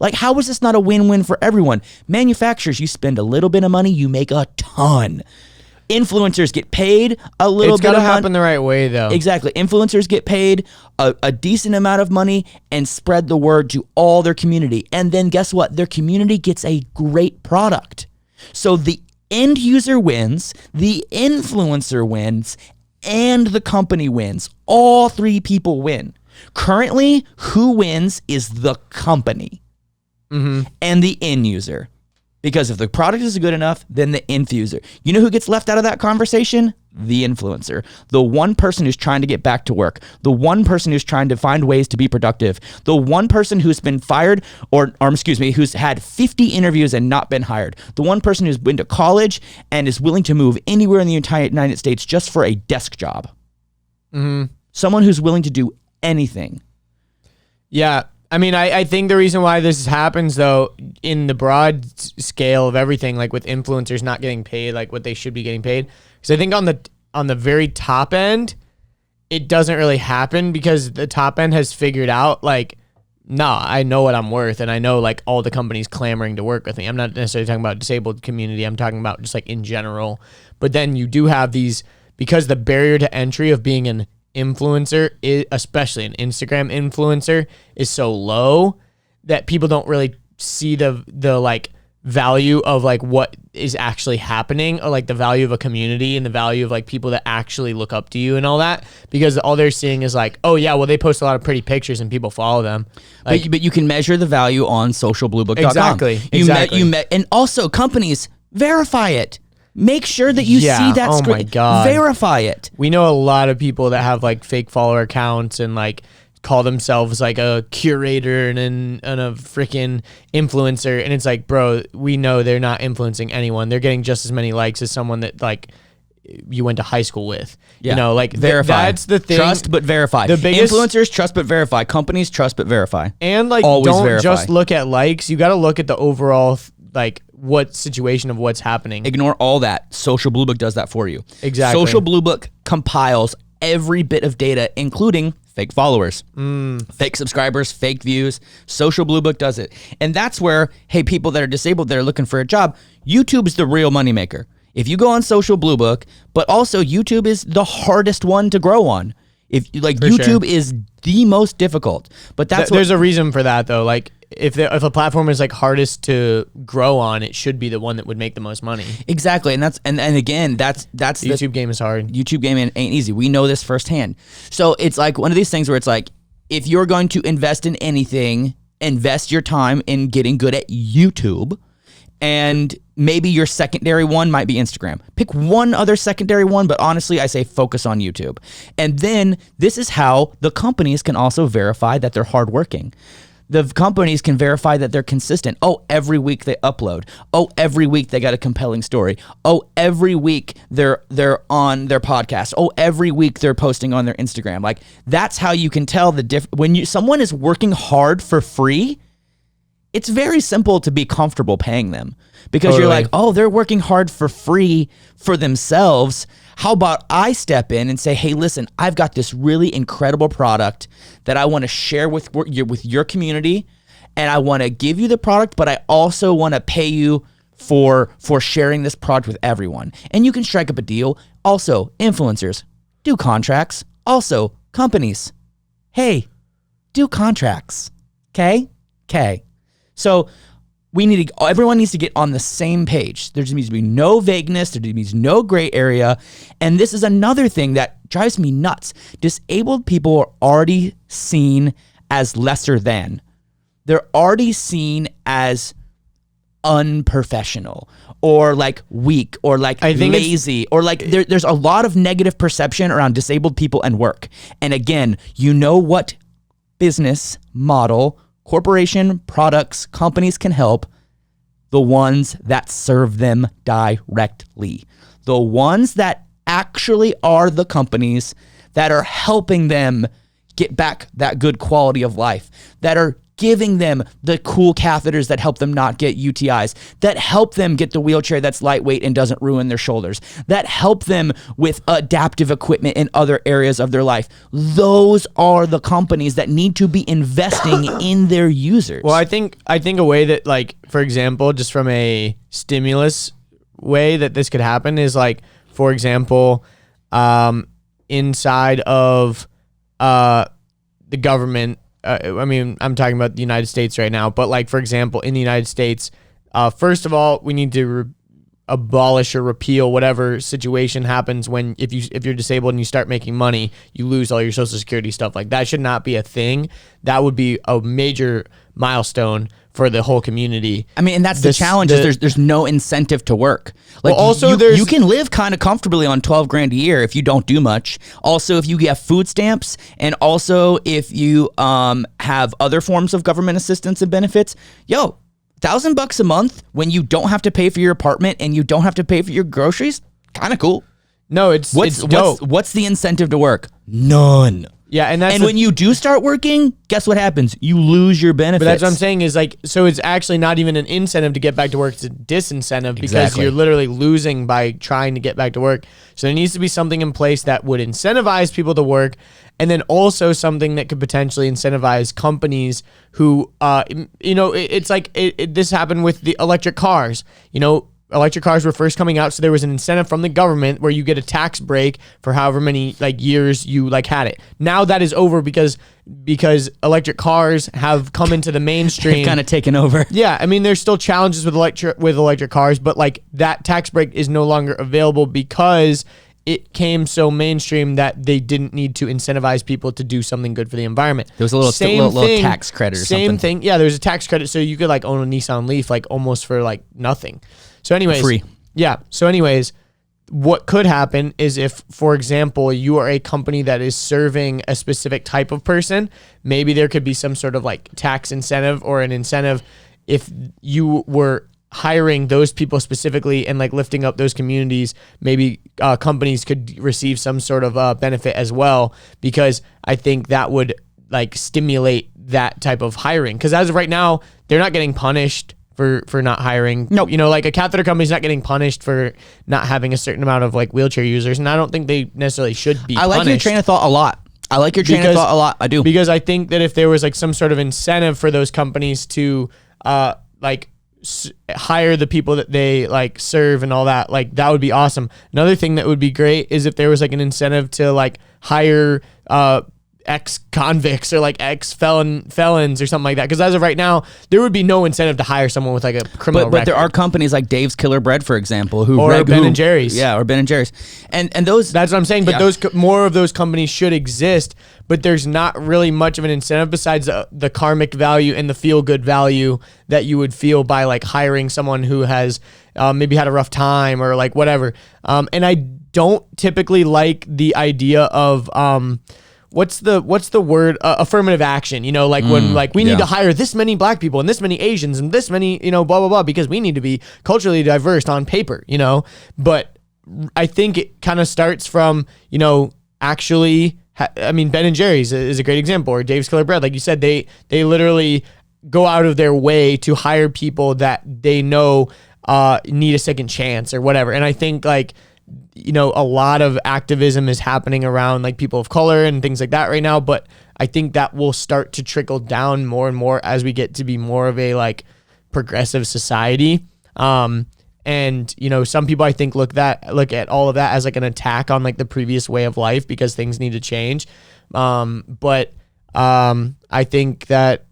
Like, how is this not a win-win for everyone? Manufacturers, you spend a little bit of money, you make a ton. Influencers get paid a little bit of money. It's got to happen the right way, though. Exactly. Influencers get paid a decent amount of money and spread the word to all their community. And then guess what? Their community gets a great product. So the end user wins, the influencer wins, and the company wins. All three people win. Currently, who wins is the company and the end user. Because if the product is good enough, then the infuser. You know who gets left out of that conversation? The influencer. The one person who's trying to get back to work. The one person who's trying to find ways to be productive. The one person who's been fired who's had 50 interviews and not been hired. The one person who's been to college and is willing to move anywhere in the entire United States just for a desk job. Someone who's willing to do anything. Yeah. I mean, I think the reason why this happens, though, in the broad scale of everything, like with influencers not getting paid like what they should be getting paid, because I think on the very top end, it doesn't really happen because the top end has figured out, like, nah, I know what I'm worth, and I know, like, all the companies clamoring to work with me. I'm not necessarily talking about disabled community. I'm talking about just, like, in general. But then you do have these, because the barrier to entry of being an influencer, especially an Instagram influencer, is so low that people don't really see the like value of like what is actually happening, or like the value of a community and the value of like people that actually look up to you and all that, because all they're seeing is like, oh yeah, well they post a lot of pretty pictures and people follow them. Like, but you can measure the value on socialbluebook.com. Exactly. And also companies verify it. Make sure that you see that screen. Oh my God. Verify it. We know a lot of people that have like fake follower accounts and like call themselves like a curator and a freaking influencer. And it's like, bro, we know they're not influencing anyone. They're getting just as many likes as someone that like you went to high school with. Yeah. You know, like verify. That's the thing. Trust but verify. The biggest influencers trust but verify. Companies trust but verify. And like always don't verify. Just look at likes. You got to look at the overall like what situation of what's happening. Ignore all that. Social Blue Book does that for you. Exactly. Social Blue Book compiles every bit of data, including fake followers, fake subscribers, fake views. Social Blue Book does it. And that's where, hey, people that are disabled, that are looking for a job, YouTube's the real moneymaker. If you go on Social Blue Book, but also YouTube is the hardest one to grow on. If like for YouTube is the most difficult, but there's a reason for that though. Like if a platform is like hardest to grow on, it should be the one that would make the most money. Exactly, and that's again that's the YouTube game is hard. YouTube game ain't easy. We know this firsthand. So it's like one of these things where it's like if you're going to invest in anything, invest your time in getting good at YouTube. And maybe your secondary one might be Instagram. Pick one other secondary one, but honestly, I say focus on YouTube. And then this is how the companies can also verify that they're hardworking. The companies can verify that they're consistent. Oh, every week they upload. Oh, every week they got a compelling story. Oh, every week they're on their podcast. Oh, every week they're posting on their Instagram. Like that's how you can tell the when someone is working hard for free. it's very simple to be comfortable paying them because Totally. you're like, oh, they're working hard for free for themselves. How about I step in and say, hey, listen, I've got this really incredible product that I want to share with your community, and I want to give you the product, but I also want to pay you for sharing this product with everyone. And you can strike up a deal. Also, influencers, do contracts. Also, companies, hey, do contracts. Okay? So everyone needs to get on the same page. There just needs to be no vagueness. There needs to be no gray area. And this is another thing that drives me nuts. Disabled people are already seen as lesser than. They're already seen as unprofessional or like weak or like lazy or like there's a lot of negative perception around disabled people and work. And again, you know what business model, corporation, products, companies can help? The ones that serve them directly. The ones that actually are the companies that are helping them get back that good quality of life, that are giving them the cool catheters that help them not get UTIs, that help them get the wheelchair that's lightweight and doesn't ruin their shoulders, that help them with adaptive equipment in other areas of their life. Those are the companies that need to be investing in their users. Well, I think a way that, like, for example, just from a stimulus way that this could happen is, like, for example, inside of the government. I mean, I'm talking about the United States right now, but like, for example, in the United States, first of all, we need to abolish or repeal whatever situation happens when if you're disabled and you start making money, you lose all your Social Security stuff. Like, that should not be a thing. That would be a major milestone for the whole community. I mean, and that's the challenge is there's no incentive to work. Like, well, also you can live kind of comfortably on $12,000 a year if you don't do much. Also, if you have food stamps, and also if you have other forms of government assistance and benefits, $1,000 a month when you don't have to pay for your apartment and you don't have to pay for your groceries, kind of cool. No, it's dope. What's the incentive to work? None. Yeah, and when you do start working, guess what happens? You lose your benefits. But that's what I'm saying is, like, so it's actually not even an incentive to get back to work. It's a disincentive because Exactly. you're literally losing by trying to get back to work. So there needs to be something in place that would incentivize people to work, and then also something that could potentially incentivize companies who, it's like this happened with the electric cars. Electric cars were first coming out, so there was an incentive from the government where you get a tax break for however many years you had it. Now that is over because electric cars have come into the mainstream. They've kind of taken over. Yeah, I mean, there's still challenges with electric cars, but that tax break is no longer available because it came so mainstream that they didn't need to incentivize people to do something good for the environment. There was a little tax credit or something. Same thing. Yeah, there was a tax credit, so you could own a Nissan Leaf almost for nothing. So anyways, free. Yeah. So anyways, what could happen is if, for example, you are a company that is serving a specific type of person, maybe there could be some sort of tax incentive or an incentive if you were hiring those people specifically and lifting up those communities. Maybe companies could receive some sort of benefit as well, because I think that would stimulate that type of hiring. Because as of right now, they're not getting punished for not hiring. Nope. A catheter company's not getting punished for not having a certain amount of wheelchair users, and I don't think they necessarily should be punished. I like your train of thought a lot. I do. Because I think that if there was some sort of incentive for those companies to hire the people that they serve and all that, that would be awesome. Another thing that would be great is if there was an incentive to hire ex-convicts or ex-felons or something like that. Because as of right now, there would be no incentive to hire someone with a criminal record. But there are companies like Dave's Killer Bread, for example, or Ben and Jerry's. Yeah, or Ben and Jerry's. And those... That's what I'm saying. But more of those companies should exist, but there's not really much of an incentive besides the karmic value and the feel-good value that you would feel by hiring someone who has maybe had a rough time or whatever. And I don't typically like the idea of... What's the word? Affirmative action. When we need to hire this many black people and this many Asians and this many, blah, blah, blah, because we need to be culturally diverse on paper, But I think it kind of starts from, actually, Ben and Jerry's is a great example, or Dave's Killer Bread. Like you said, they literally go out of their way to hire people that they know need a second chance or whatever. And I think like, you know, a lot of activism is happening around like people of color and things like that right now. But I think that will start to trickle down more and more as we get to be more of a like progressive society. And, you know, some people I think look at all of that as like an attack on like the previous way of life because things need to change. But I think that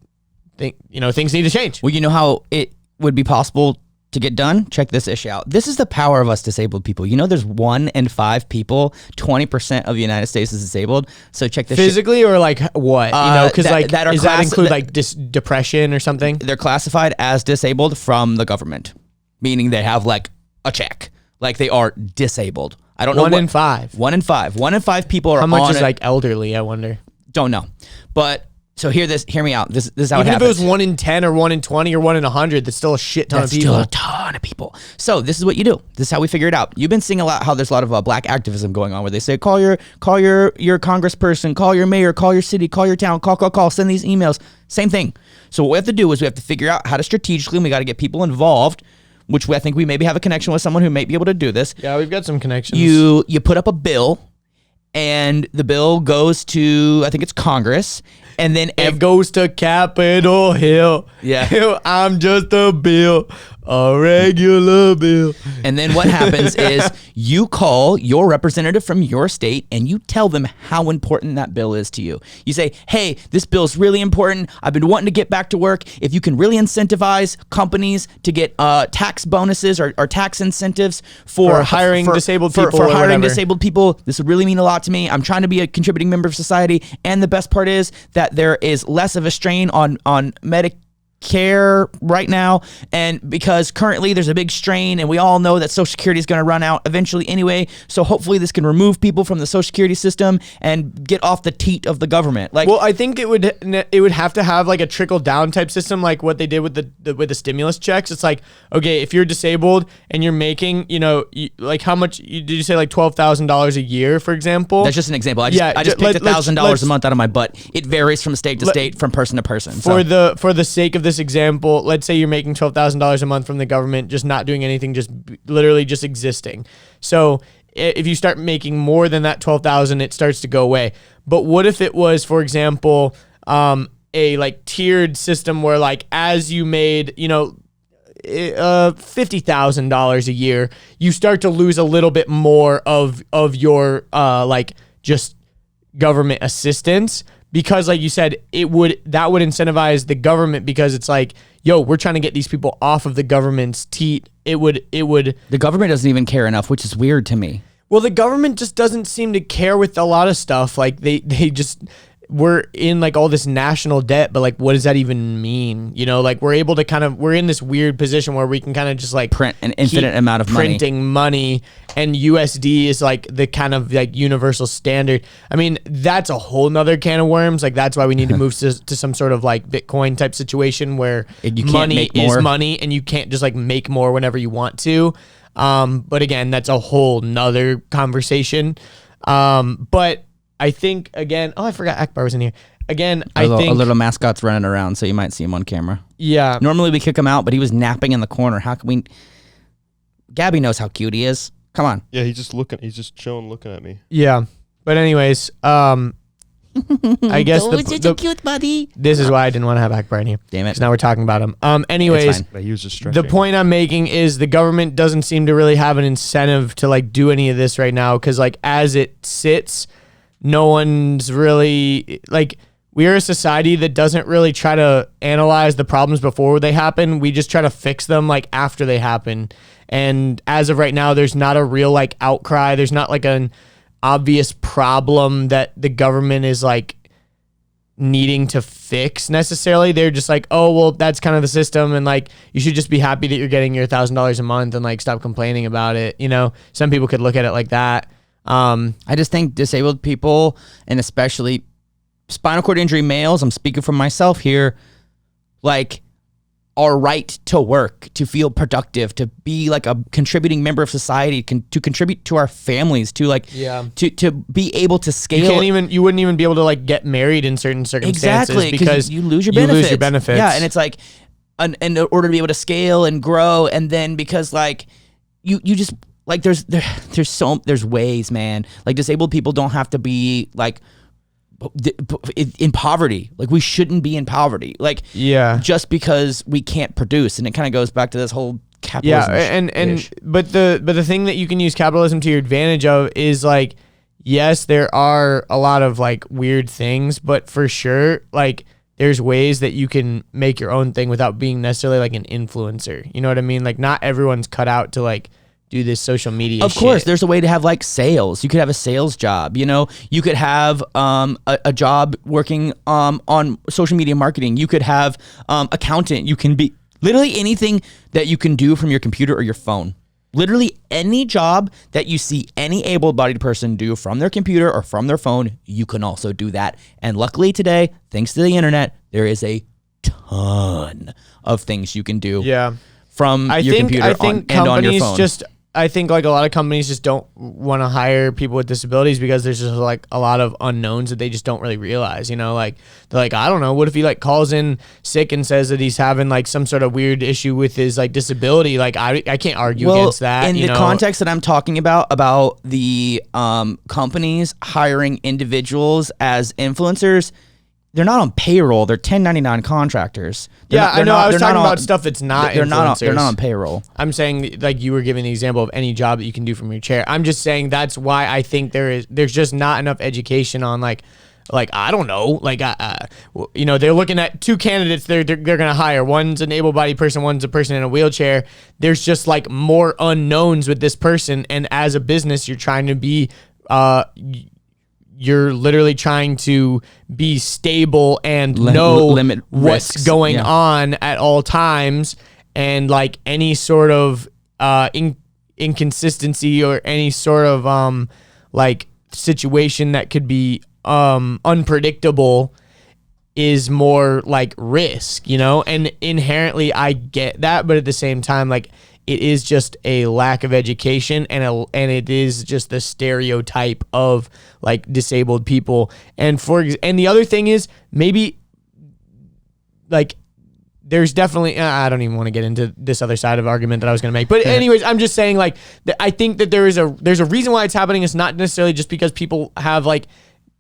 things need to change. Well, you know how it would be possible to get done? Check this issue out. This is the power of us disabled people. You know, there's 1 in 5 people, 20% of the United States is disabled. So check this physically or like what? You know, because like does that include like depression or something? They're classified as disabled from the government, meaning they have like a check, like they are disabled. I don't know. 1 in 5. 1 in 5. 1 in 5 people are. How much is like elderly? I wonder. Don't know, but. So hear me out. This is how it happens. Even if it was 1 in 10 or 1 in 20 or 1 in 100, that's still a shit ton of people. Still a ton of people. So this is what you do. This is how we figure it out. You've been seeing a lot how there's a lot of black activism going on where they say call your congressperson, call your mayor, call your city, call your town, call, send these emails. Same thing. So what we have to do is we have to figure out how to strategically, and we got to get people involved, which I think we maybe have a connection with someone who may be able to do this. Yeah, we've got some connections. You put up a bill, and the bill goes to, I think it's Congress, and then it goes to Capitol Hill. Yeah. I'm just a bill, a regular bill. And then what happens is you call your representative from your state and you tell them how important that bill is to you. You say, hey, this bill is really important. I've been wanting to get back to work. If you can really incentivize companies to get tax bonuses or tax incentives for hiring disabled people. For hiring disabled people, this would really mean a lot to me. I'm trying to be a contributing member of society. And the best part is that there is less of a strain on Medicare right now, and because currently there's a big strain and we all know that Social Security is going to run out eventually anyway, so hopefully this can remove people from the Social Security system and get off the teat of the government. Like, well, I think it would have to have like a trickle down type system, like what they did with the stimulus checks. It's like, okay, if you're disabled and you're making, like how much did you say, like $12,000 a year, for example? That's just an example. I just picked $1,000 a month out of my butt. It varies from state to state, from person to person. For the sake of this example, let's say you're making $12,000 a month from the government, just not doing anything, just literally just existing. So if you start making more than that 12,000, it starts to go away. But what if it was, for example, a like tiered system where like as you made, $50,000 a year, you start to lose a little bit more of your like just government assistance. Because like you said, that would incentivize the government, because it's like, yo, we're trying to get these people off of the government's teat. It would. The government doesn't even care enough, which is weird to me. Well, the government just doesn't seem to care with a lot of stuff. Like they just, we're in like all this national debt, but like, what does that even mean? Like we're able to we're in this weird position where we can kind of just like print an infinite amount of money. Printing money, and USD is like the kind of like universal standard. I mean, that's a whole nother can of worms. Like that's why we need to move to some sort of like Bitcoin type situation where money is money and you can't just like make more whenever you want to. But again, that's a whole nother conversation. But I think, again, I forgot Akbar was in here. Again, I think a little mascot's running around, so you might see him on camera. Yeah. Normally we kick him out, but he was napping in the corner. How can we? Gabby knows how cute he is. Come on. Yeah, he's just chilling, looking at me. Yeah. But anyways, I guess such a cute buddy. This is why I didn't want to have Akbar in here. Damn it. Because now we're talking about him. Anyways, he was just stretching. The point I'm making is the government doesn't seem to really have an incentive to like do any of this right now, because like as it sits, no one's really like, we're a society that doesn't really try to analyze the problems before they happen. We just try to fix them like after they happen. And as of right now, there's not a real like outcry. There's not like an obvious problem that the government is like needing to fix necessarily. They're just like, oh, well, that's kind of the system. And like, you should just be happy that you're getting your $1,000 a month and like stop complaining about it. Some people could look at it like that. I just think disabled people, and especially spinal cord injury males, I'm speaking for myself here, like our right to work, to feel productive, to be like a contributing member of society, to contribute to our families, to like to be able to scale. You wouldn't even be able to like get married in certain circumstances because you lose your benefits. Yeah, and it's like in order to be able to scale and grow, and then because like you just like there's ways, man. Like disabled people don't have to be like in poverty. Like we shouldn't be in poverty. Like just because we can't produce, and it kind of goes back to this whole capitalism. But the thing that you can use capitalism to your advantage of is like, yes, there are a lot of like weird things, but for sure, like there's ways that you can make your own thing without being necessarily like an influencer. You know what I mean? Like not everyone's cut out to like do this social media Of course, there's a way to have like sales. You could have a sales job, you know? You could have a job working on social media marketing. You could have accountant. You can be literally anything that you can do from your computer or your phone. Literally any job that you see any able-bodied person do from their computer or from their phone, you can also do that. And luckily today, thanks to the internet, there is a ton of things you can do from your computer and on your phone. I think like a lot of companies just don't want to hire people with disabilities because there's just like a lot of unknowns that they just don't really realize, you know, like they're like, I don't know, what if he like calls in sick and says that he's having like some sort of weird issue with his like disability. Like I can't argue against that. In the context that I'm talking about the companies hiring individuals as influencers, they're not on payroll. They're 1099 contractors. I know. I was talking about stuff that's not influencers. They're not on payroll. I'm saying, like you were giving the example of any job that you can do from your chair. I'm just saying that's why I think there's just not enough education on like I don't know, like you know, they're looking at two candidates they're gonna hire. One's an able-bodied person, one's a person in a wheelchair. There's just like more unknowns with this person, and as a business, you're trying to be you're literally trying to be stable and know what's risks. going on at all times, and like any sort of inconsistency or any sort of like situation that could be unpredictable is more like risk, you know? And inherently I get that, but at the same time, like it is just a lack of education, and it is just the stereotype of like disabled people. And the other thing is maybe like there's definitely I don't even want to get into this other side of argument that I was going to make. But anyways, I'm just saying like I think that there's a reason why it's happening. It's not necessarily just because people have like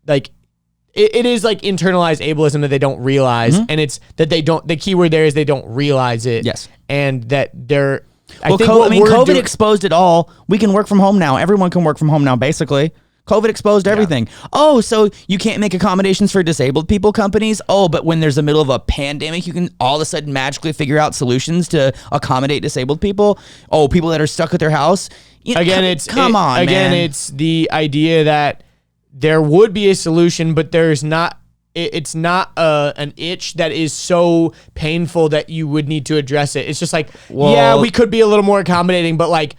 it is like internalized ableism that they don't realize, and it's that they don't. The keyword there is they don't realize it. Yes, and that they're. COVID exposed it all. We can work from home now. Everyone can work from home now, basically. COVID exposed everything. Oh, so you can't make accommodations for disabled people companies? Oh, but when there's the middle of a pandemic, you can all of a sudden magically figure out solutions to accommodate disabled people? Oh, people that are stuck at their house? It's the idea that there would be a solution, but there's not. It's not an itch that is so painful that you would need to address it. It's just like, we could be a little more accommodating, but like,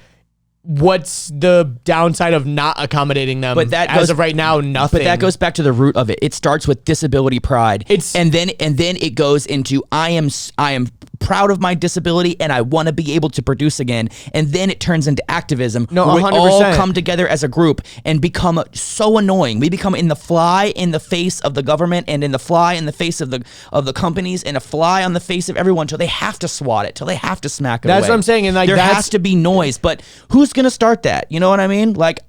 what's the downside of not accommodating them? But that as of right now, nothing. But that goes back to the root of it. It starts with disability pride, and then it goes into I am proud of my disability and I want to be able to produce again, and then it turns into activism. No, where 100%. We all come together as a group and become so annoying. We become in the fly in the face of the government, and in the fly in the face of the companies, and a fly on the face of everyone till they have to swat it, till they have to smack it away. That's what I'm saying, and like there has to be noise, but who's gonna start that? You know what I mean? Like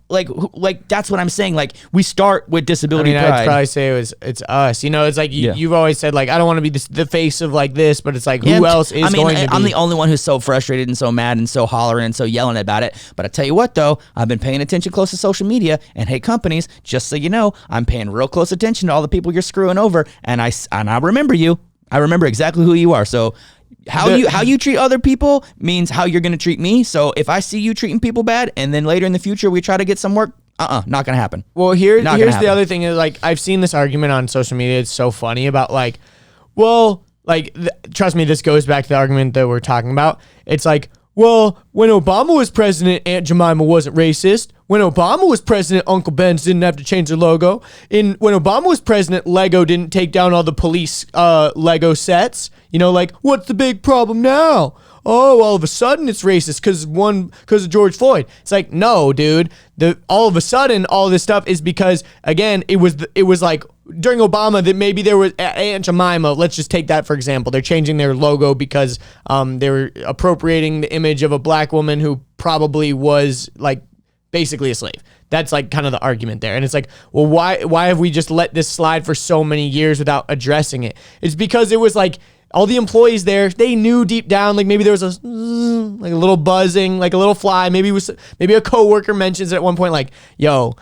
that's what I'm saying. Like we start with disability pride. I'd probably say it's us. You know, it's like you've always said like I don't want to be the face of like this, but it's like who else is going to be? I'm the only one who's so frustrated and so mad and so hollering and so yelling about it. But I tell you what though, I've been paying attention close to social media, and hey companies, just so you know, I'm paying real close attention to all the people you're screwing over, and I remember you. I remember exactly who you are. So how you treat other people means how you're going to treat me. So if I see you treating people bad, and then later in the future we try to get some work, not going to happen. Well, here's the other thing is like I've seen this argument on social media. It's so funny about like, well, like trust me, this goes back to the argument that we're talking about. It's like, well, when Obama was president, Aunt Jemima wasn't racist. When Obama was president, Uncle Ben's didn't have to change their logo. When Obama was president, Lego didn't take down all the police Lego sets. You know, like, what's the big problem now? Oh, all of a sudden it's racist because of George Floyd. It's like, no, dude. All of a sudden, all this stuff is because, again, it was like during Obama that maybe there was Aunt Jemima. Let's just take that for example. They're changing their logo because they were appropriating the image of a black woman who probably was like basically a slave. That's like kind of the argument there. And it's like, well, why have we just let this slide for so many years without addressing it? It's because it was like, all the employees there, they knew deep down, like maybe there was a little buzzing, like a little fly. Maybe a coworker mentions it at one point, like, yo,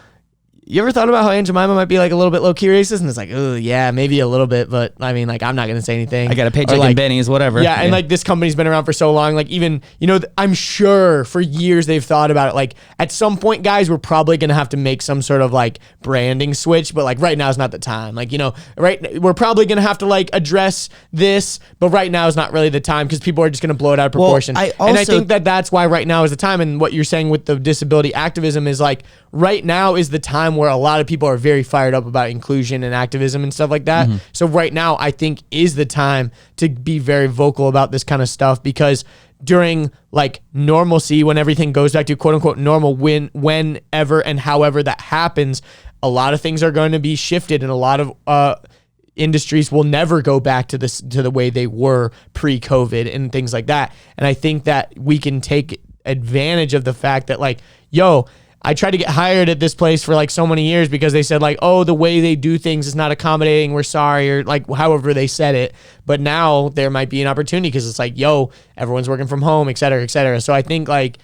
you ever thought about how Aunt Jemima might be like a little bit low-key racist? And it's like, oh, yeah, maybe a little bit, but I mean, like, I'm not going to say anything. I got a paycheck in Benny's, whatever. Yeah, and like this company's been around for so long, like even, you know, I'm sure for years they've thought about it. Like at some point, guys, we're probably going to have to make some sort of like branding switch, but like right now is not the time. Like, you know, we're probably going to have to like address this, but right now is not really the time because people are just going to blow it out of proportion. Well, and I think that's why right now is the time. And what you're saying with the disability activism is like, right now is the time where a lot of people are very fired up about inclusion and activism and stuff like that. So right now, I think is the time to be very vocal about this kind of stuff because during like normalcy, when everything goes back to quote unquote normal, whenever and however that happens, a lot of things are going to be shifted and a lot of industries will never go back to the way they were pre-COVID and things like that. And I think that we can take advantage of the fact that like, yo, I tried to get hired at this place for like so many years because they said like, oh, the way they do things is not accommodating. We're sorry. Or like however they said it. But now there might be an opportunity because it's like, yo, everyone's working from home, et cetera, et cetera. So I think like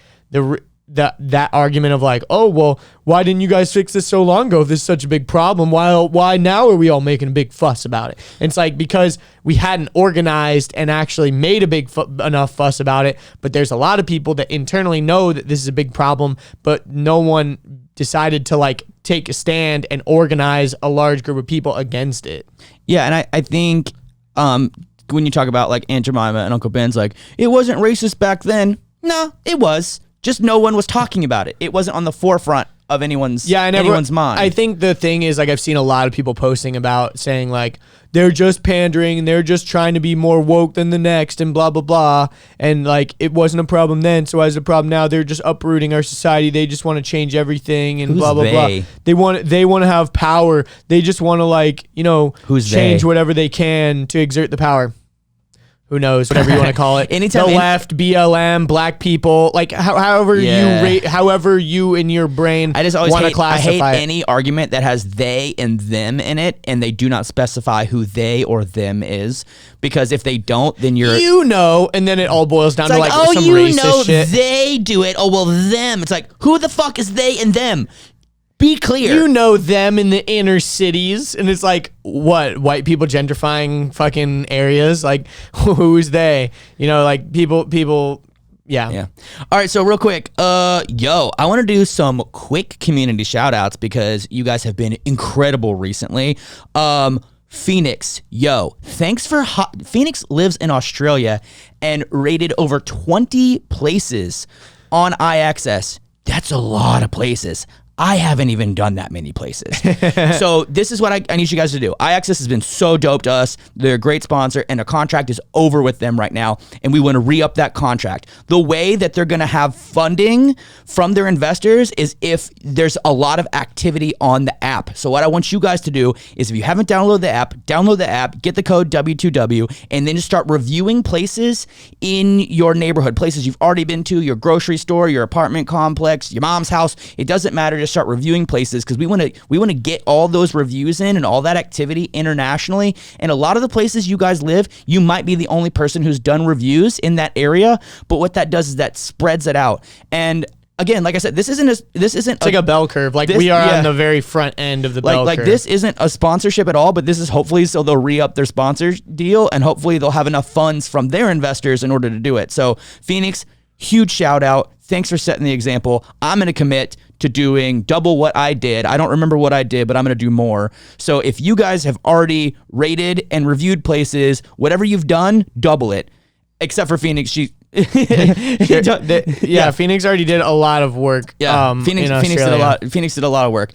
that argument of like, oh, well, why didn't you guys fix this so long ago if this is such a big problem? Why now are we all making a big fuss about it? And it's like because we hadn't organized and actually made a big enough fuss about it. But there's a lot of people that internally know that this is a big problem, but no one decided to like take a stand and organize a large group of people against it. Yeah, and I think when you talk about like Aunt Jemima and Uncle Ben's like, it wasn't racist back then. No, it was. Just no one was talking about it. It wasn't on the forefront of anyone's mind. I think the thing is, like, I've seen a lot of people posting about saying, like, they're just pandering and they're just trying to be more woke than the next and blah, blah, blah. And, like, it wasn't a problem then, so as a problem now, they're just uprooting our society. They just want to change everything and blah, blah, blah. They want to have power. They just want to, like, you know, change whatever they can to exert the power. Who knows, whatever you want to call it. Anytime the left, BLM, black people, like however you in your brain I just always want to classify I hate any argument that has they and them in it, and they do not specify who they or them is. Because if they don't, then you know, and then it all boils down to like some racist shit. They do it. Oh well, them. It's like who the fuck is they and them? Be clear. You know them in the inner cities, and it's like, what, white people gentrifying fucking areas? Like, who's they? You know, like people, yeah. All right, so real quick, I want to do some quick community shout-outs because you guys have been incredible recently. Phoenix, thanks for Phoenix lives in Australia and rated over 20 places on iAccess. That's a lot of places. I haven't even done that many places. So this is what I need you guys to do. iAccess has been so dope to us. They're a great sponsor, and a contract is over with them right now, and we want to re-up that contract. The way that they're going to have funding from their investors is if there's a lot of activity on the app. So what I want you guys to do is if you haven't downloaded the app, get the code W2W, and then just start reviewing places in your neighborhood, places you've already been to, your grocery store, your apartment complex, your mom's house. It doesn't matter. Just start reviewing places because we want to get all those reviews in and all that activity internationally. And a lot of the places you guys live, you might be the only person who's done reviews in that area. But what that does is that spreads it out. And again, like I said, this isn't like a bell curve. Like we are on the very front end of the bell curve. Like this isn't a sponsorship at all, but this is hopefully so they'll re-up their sponsor deal and hopefully they'll have enough funds from their investors in order to do it. So Phoenix, huge shout out. Thanks for setting the example. I'm going to commit to doing double what I did. I don't remember what I did, but I'm going to do more. So if you guys have already rated and reviewed places, whatever you've done, double it. Except for Phoenix, Yeah, Phoenix already did a lot of work. Yeah, Phoenix did a lot. Phoenix did a lot of work.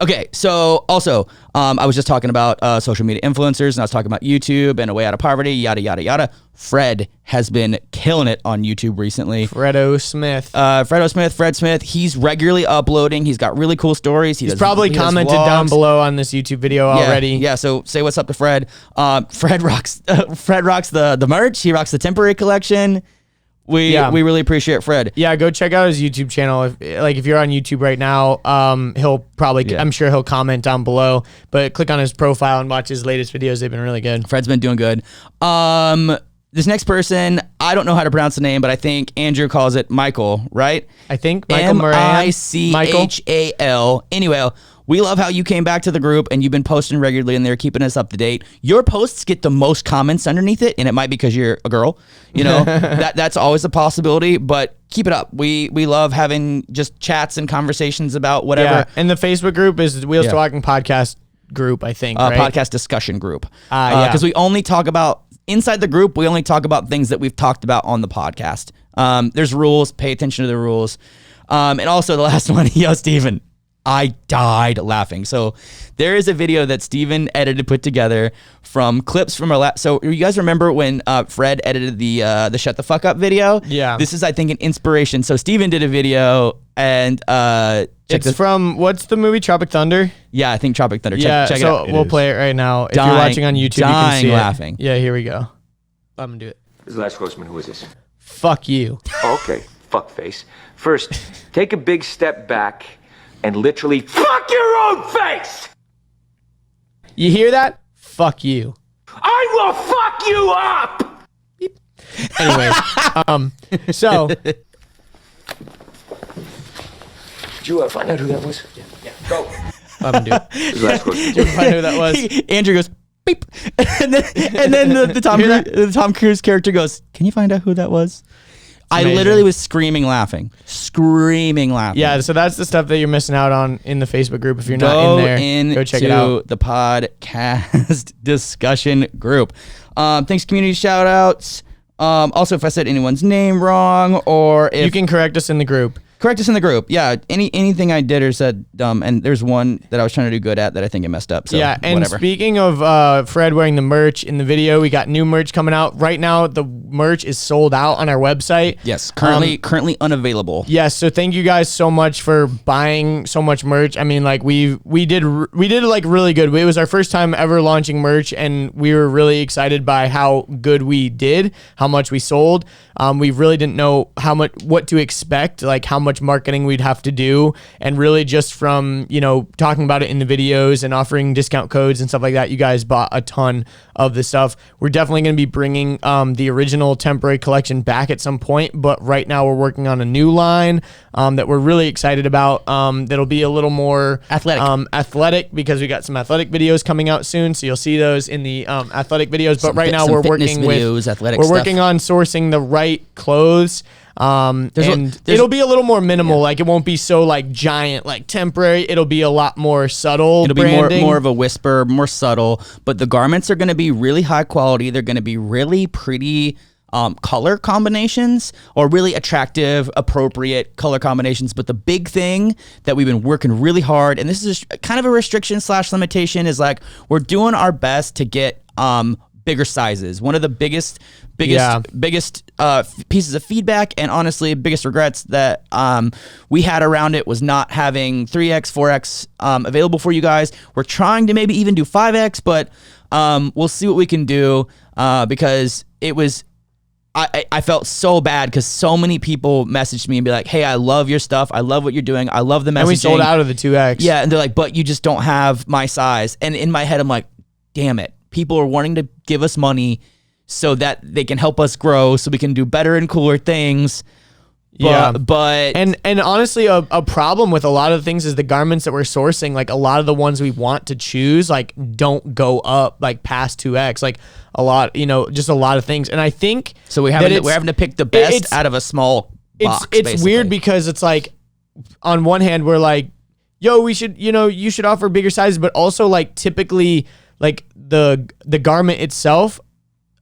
Okay, so also, I was just talking about social media influencers, and I was talking about YouTube and A Way Out of Poverty, yada, yada, yada. Fred has been killing it on YouTube recently. Fred Smith, he's regularly uploading. He's got really cool stories. He's probably commented down below on this YouTube video already. Yeah, so say what's up to Fred. Fred rocks the merch. He rocks the temporary collection. We really appreciate Fred. Yeah, go check out his YouTube channel. If you're on YouTube right now, he'll probably, I'm sure he'll comment down below, but click on his profile and watch his latest videos. They've been really good. Fred's been doing good. This next person, I don't know how to pronounce the name, but I think Andrew calls it Michael, right? I think Michal Moran. Michal. Anyway, we love how you came back to the group and you've been posting regularly and they're keeping us up to date. Your posts get the most comments underneath it, and it might be because you're a girl. You know, that's always a possibility, but keep it up. We love having just chats and conversations about whatever. Yeah, and the Facebook group is Wheels to Walking Podcast group, I think, right? Podcast discussion group. Because we only talk about, inside the group, we only talk about things that we've talked about on the podcast. There's rules. Pay attention to the rules. And also the last one, Steven, I died laughing. So there is a video that Steven put together from clips from our so you guys remember when Fred edited the Shut the Fuck Up video? Yeah. This is, I think, an inspiration. So Steven did a video and it's from, what's the movie, Tropic Thunder? Yeah, I think Tropic Thunder. Check it So out. we'll play it right now. If you're watching on YouTube, you can see laughing. Yeah, here we go. I'm gonna do it. This is the last horseman. Who is this? Fuck you. Okay, fuckface. First, take a big step back and literally fuck your own face! You hear that? Fuck you. I will fuck you up! Anyways, so... Did you find out who that was? Yeah. Go. I'm gonna do it. This is the last horseman. Did you find out who that was? Andrew goes, beep. And then the Tom Cruise character goes, can you find out who that was? I literally was screaming laughing. Yeah, so that's the stuff that you're missing out on in the Facebook group. If you're not in there, go check it out. The podcast discussion group. Thanks, community shout outs. Also, if I said anyone's name wrong, or if you can correct us in the group. Correct us in the group. Yeah, anything I did or said dumb, and there's one that I was trying to do good at that I think I messed up. So yeah, and whatever. Speaking of Fred wearing the merch in the video, we got new merch coming out. Right now, the merch is sold out on our website. Yes, currently unavailable. Yes, so thank you guys so much for buying so much merch. I mean, like we did like really good. It was our first time ever launching merch, and we were really excited by how good we did, how much we sold. We really didn't know what to expect, like how much marketing we'd have to do, and really just from talking about it in the videos and offering discount codes and stuff like that, you guys bought a ton of the stuff. We're definitely going to be bringing the original temporary collection back at some point, but right now we're working on a new line that we're really excited about. That'll be a little more athletic because we got some athletic videos coming out soon, so you'll see those in the athletic videos. But right now we're working on sourcing the right clothes. It'll be a little more minimal. Like it won't be so like giant, like temporary. It'll be a lot more subtle. It'll branding. be more of a whisper, more subtle. But the garments are going to be really high quality. They're going to be really pretty color combinations, or really attractive, appropriate color combinations. But the big thing that we've been working really hard, and this is kind of a restriction / limitation, is like we're doing our best to get bigger sizes. One of the biggest pieces of feedback, and honestly biggest regrets that we had around it, was not having 3X, 4X available for you guys. We're trying to maybe even do 5X, but we'll see what we can do, because it was I felt so bad because so many people messaged me and be like, hey, I love your stuff. I love what you're doing. I love the messaging. And we sold out of the 2X. Yeah, and they're like, but you just don't have my size. And in my head, I'm like, damn it. People are wanting to give us money so that they can help us grow, so we can do better and cooler things. But honestly, a problem with a lot of the things is the garments that we're sourcing. Like a lot of the ones we want to choose, like don't go up like past 2X. Like a lot, just a lot of things. And I think so. We're having to pick the best out of a small box. It's weird because it's like, on one hand, we're like, yo, we should, you should offer bigger sizes, but also like typically like the garment itself,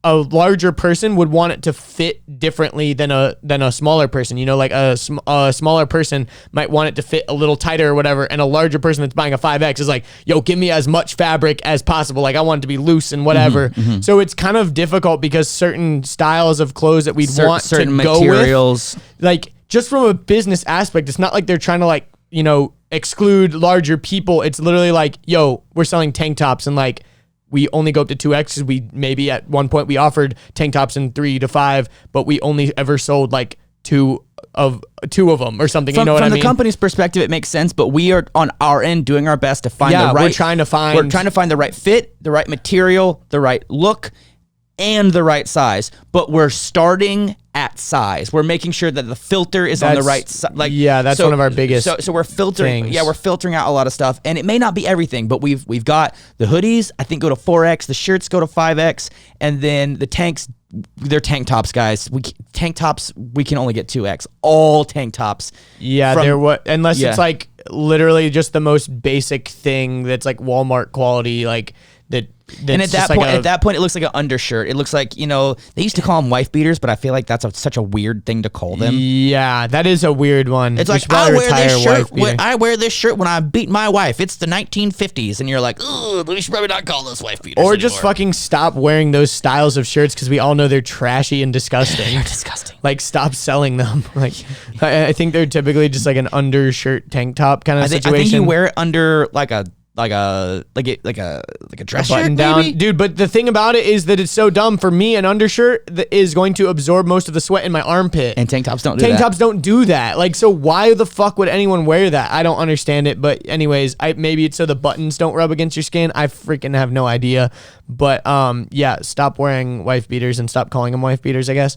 a larger person would want it to fit differently than a smaller person. You know, like a smaller person might want it to fit a little tighter or whatever, and a larger person that's buying a 5X is like, yo, give me as much fabric as possible. Like I want it to be loose and whatever. So it's kind of difficult because certain styles of clothes that we'd want certain to go materials. with, like just from a business aspect, it's not like they're trying to like, you know, exclude larger people. It's literally like, yo, we're selling tank tops and like we only go up to 2X. We maybe at one point we offered tank tops in 3 to 5, but we only ever sold like two of them or something. You know what I mean? From the company's perspective, it makes sense, but we are on our end doing our best to find the right. We're trying to find the right fit, the right material, the right look, and the right size. But we're starting at size. We're making sure that the filter is on the right side. Like, that's one of our biggest. So we're filtering. things. Yeah, we're filtering out a lot of stuff, and it may not be everything, but we've got the hoodies. I think go to 4X. The shirts go to 5X, and then the tanks. They're tank tops, guys. Tank tops. We can only get 2X. All tank tops. Yeah, they're what unless it's like literally just the most basic thing that's like Walmart quality, like that. And at that point, it looks like an undershirt. It looks like, you know, they used to call them wife beaters, but I feel like that's such a weird thing to call them. Yeah, that is a weird one. It's like, I wear this shirt when I beat my wife. It's the 1950s, and you're like, oh, we should probably not call those wife beaters Or anymore. just fucking stop wearing those styles of shirts because we all know they're trashy and disgusting. They're disgusting. Like, stop selling them. Like, I think they're typically just like an undershirt tank top kind of situation. I think you wear it under like a dress button shirt, down, maybe? dude. But the thing about it is that it's so dumb. For me, an undershirt is going to absorb most of the sweat in my armpit, And tank tops don't do that. Tank tops don't do that. Like, so why the fuck would anyone wear that? I don't understand it. But anyways, maybe it's so the buttons don't rub against your skin. I freaking have no idea. But yeah, stop wearing wife beaters and stop calling them wife beaters, I guess.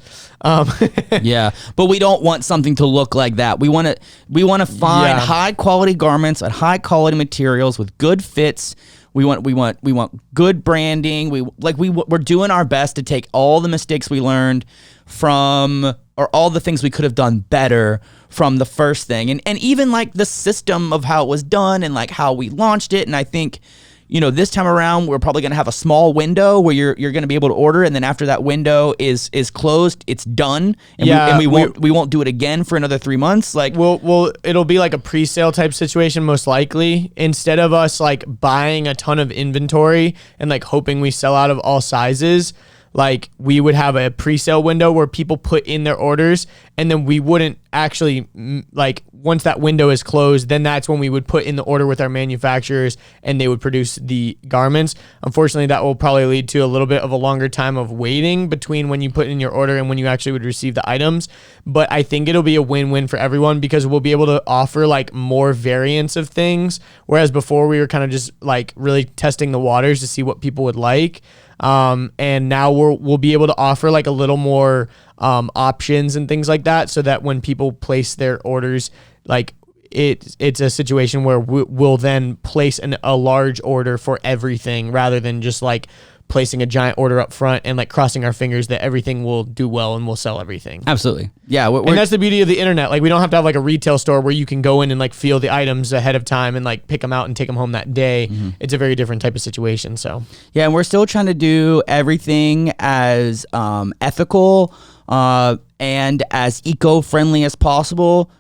Yeah, but we don't want something to look like that. We want to find high quality garments at high quality materials with good fits. We want good branding. We're doing our best to take all the mistakes we learned from, or all the things we could have done better from the first thing, and even like the system of how it was done and like how we launched it. And I think, you know, this time around, we're probably going to have a small window where you're going to be able to order, and then after that window is closed, it's done, and we won't do it again for another 3 months. Like, well, it'll be like a pre-sale type situation most likely. Instead of us like buying a ton of inventory and like hoping we sell out of all sizes, like we would have a pre-sale window where people put in their orders, and then we wouldn't actually like, once that window is closed, then that's when we would put in the order with our manufacturers and they would produce the garments. Unfortunately, that will probably lead to a little bit of a longer time of waiting between when you put in your order and when you actually would receive the items. But I think it'll be a win-win for everyone because we'll be able to offer like more variants of things. Whereas before we were kind of just like really testing the waters to see what people would like. And now we'll be able to offer like a little more options and things like that, so that when people place their orders, like it's a situation where we'll then place a large order for everything rather than just like placing a giant order up front and like crossing our fingers that everything will do well and we'll sell everything. Absolutely. Yeah. And that's the beauty of the internet. Like, we don't have to have like a retail store where you can go in and like feel the items ahead of time and like pick them out and take them home that day. Mm-hmm. It's a very different type of situation. So yeah, and we're still trying to do everything as ethical and as eco-friendly as possible.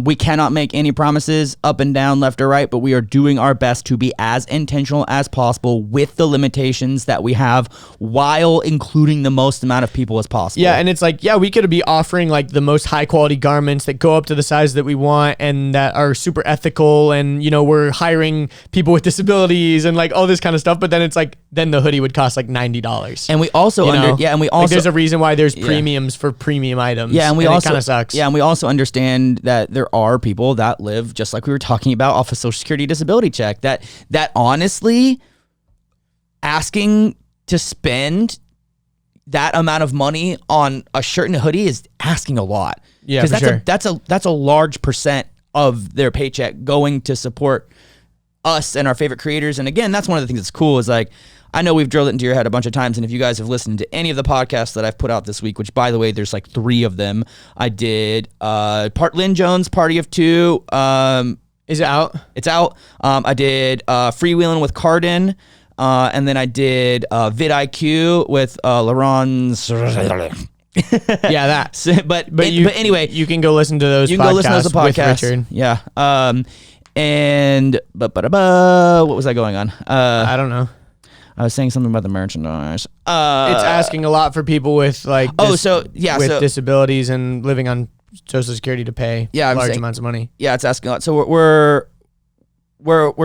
We cannot make any promises up and down, left or right, but we are doing our best to be as intentional as possible with the limitations that we have while including the most amount of people as possible. Yeah, and it's like, yeah, we could be offering like the most high quality garments that go up to the size that we want and that are super ethical, and, you know, we're hiring people with disabilities and like all this kind of stuff, but then it's like, then the hoodie would cost like $90. And we also like, there's a reason why there's premiums for premium items. Yeah, and we also, it kind of sucks. Yeah, and we also understand that there are people that live, just like we were talking about, off a Social Security disability check, that honestly, asking to spend that amount of money on a shirt and a hoodie is asking a lot. Yeah, for sure. That's a large percent of their paycheck going to support us and our favorite creators. And again, that's one of the things that's cool is like, I know we've drilled it into your head a bunch of times, and if you guys have listened to any of the podcasts that I've put out this week, which, by the way, there's like 3 of them. I did Lynn Jones, Party of 2. Is it out? It's out. I did Freewheeling with Cardin. And then I did vidIQ with Laurent. Yeah, that. But anyway, you can go listen to those. You can go listen to those podcasts with Richard. Yeah. And what was I going on? I don't know. I was saying something about the merchandise. It's asking a lot for people with like disabilities and living on Social Security to pay large amounts of money. Yeah, it's asking a lot. So we're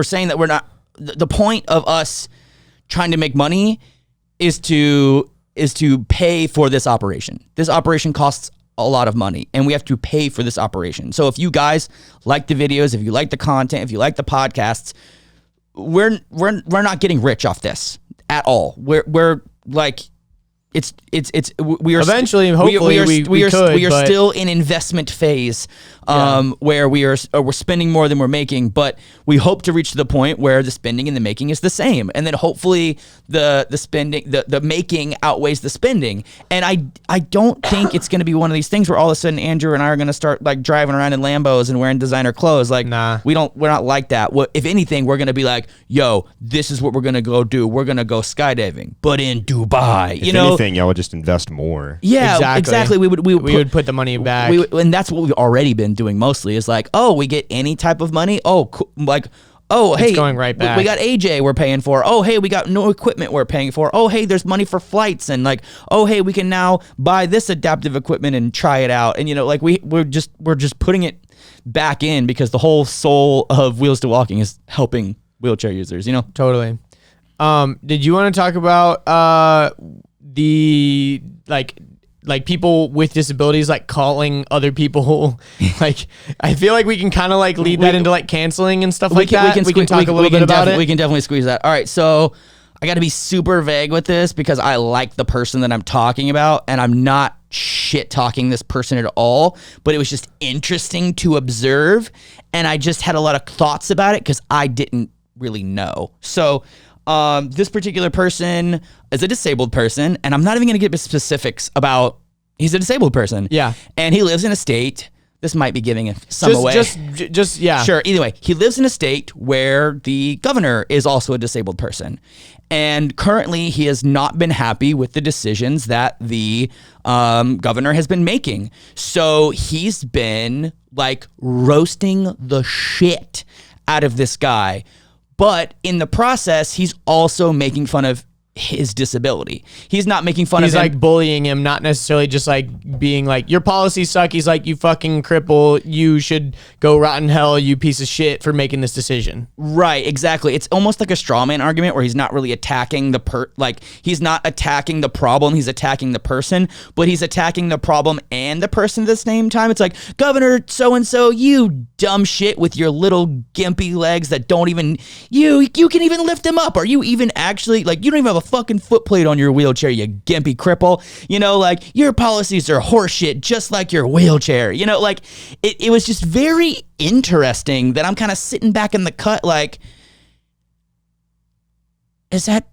saying that we're not. The point of us trying to make money is to pay for this operation. This operation costs a lot of money, and we have to pay for this operation. So if you guys like the videos, if you like the content, if you like the podcasts, we're not getting rich off this at all. We're like, we are eventually, hopefully, we are still in investment phase, where we're spending more than we're making, but we hope to reach to the point where the spending and the making is the same, and then hopefully the spending, the making outweighs the spending. And I don't think it's going to be one of these things where all of a sudden Andrew and I are going to start like driving around in Lambos and wearing designer clothes. Like, nah, we're not like that. If anything, we're going to be like, yo, this is what we're going to go do. We're going to go skydiving, but in Dubai. If anything, y'all would just invest more. Yeah, exactly. We would put the money back. And that's what we've already been doing mostly, is like, oh, we get any type of money. Oh, cool. Like, oh, hey, it's going right back. We got AJ we're paying for. Oh, hey, we got no equipment we're paying for. Oh, hey, there's money for flights. And like, oh, hey, we can now buy this adaptive equipment and try it out. And, like we're just putting it back in, because the whole soul of Wheels to Walking is helping wheelchair users, Totally. Did you want to talk about the like people with disabilities like calling other people like, I feel like we can kind of like lead that into like canceling and stuff like that. We can talk a little bit about it. We can definitely squeeze that. All right, so I got to be super vague with this because I like the person that I'm talking about, and I'm not shit talking this person at all, but it was just interesting to observe, and I just had a lot of thoughts about it because I didn't really know. So this particular person is a disabled person, and I'm not even going to give specifics about, he's a disabled person. Yeah. And he lives in a state, this might be giving some away. Just, yeah. Sure. Either way, he lives in a state where the governor is also a disabled person. And currently, he has not been happy with the decisions that the governor has been making. So he's been like roasting the shit out of this guy. But in the process, he's also making fun of his disability. He's not making fun of him. He's like bullying him, not necessarily just like being like, your policies suck. He's like, you fucking cripple. You should go rot in hell, you piece of shit, for making this decision. Right, exactly. It's almost like a straw man argument where he's not really attacking he's not attacking the problem, he's attacking the person, but he's attacking the problem and the person at the same time. It's like, Governor so-and-so, you dumb shit with your little gimpy legs that don't even, you can even lift them up. Are you even actually, like, you don't even have a fucking foot plate on your wheelchair, you gimpy cripple. Like, your policies are horseshit, just like your wheelchair. Like, it was just very interesting that I'm kind of sitting back in the cut like, is that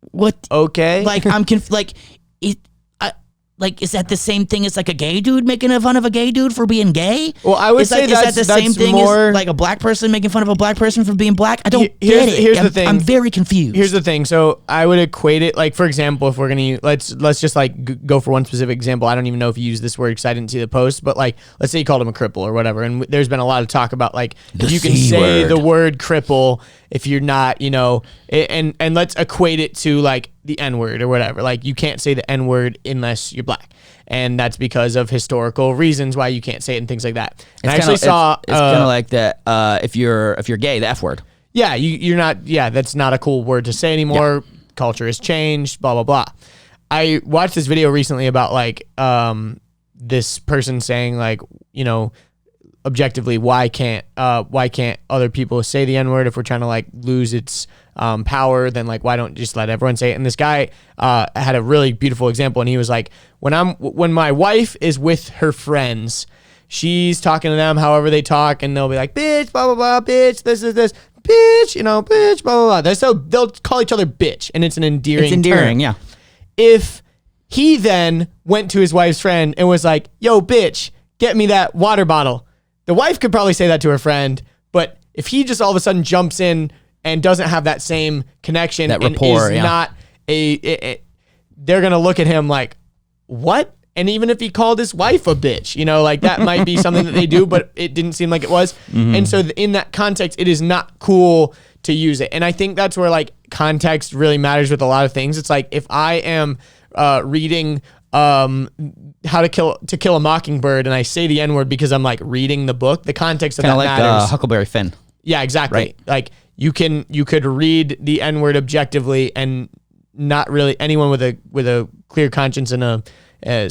what? Okay. Like, is that the same thing as like a gay dude making fun of a gay dude for being gay? Well, I would say is that the same thing more as like a black person making fun of a black person for being black? I don't get it. Here's the thing. I'm very confused. Here's the thing. So I would equate it, like, for example, if we're gonna let's just like go for one specific example. I don't even know if you use this word because I didn't see the post, but like, let's say you called him a cripple or whatever, and there's been a lot of talk about like, if you can say the word cripple if you're not, and let's equate it to like the N-word or whatever. Like, you can't say the N-word unless you're black. And that's because of historical reasons why you can't say it and things like that. And it's kind of like that. If you're gay, the F word. Yeah, you're not. Yeah, that's not a cool word to say anymore. Yeah. Culture has changed. Blah blah blah. I watched this video recently about like this person saying like, objectively, why can't other people say the N-word if we're trying to like lose its power? Then like, why don't just let everyone say it? And this guy had a really beautiful example, and he was like, when my wife is with her friends, she's talking to them however they talk, and they'll be like, bitch, blah blah blah, bitch, this is this, bitch, bitch, blah blah blah. They'll call each other bitch, and it's an endearing term. Yeah. If he then went to his wife's friend and was like, yo, bitch, get me that water bottle, the wife could probably say that to her friend, but if he just all of a sudden jumps in and doesn't have that same connection, That and rapport, is yeah. not they're gonna look at him like, what? And even if he called his wife a bitch, like that might be something that they do, but it didn't seem like it was. And so in that context, it is not cool to use it. And I think that's where like context really matters with a lot of things. It's like if I am reading How to Kill a Mockingbird and I say the N-word because I'm like reading the book, the context of Kind that of like matters. Huckleberry Finn. Yeah, exactly. Right. Like you could read the N-word objectively and not really anyone with a clear conscience and a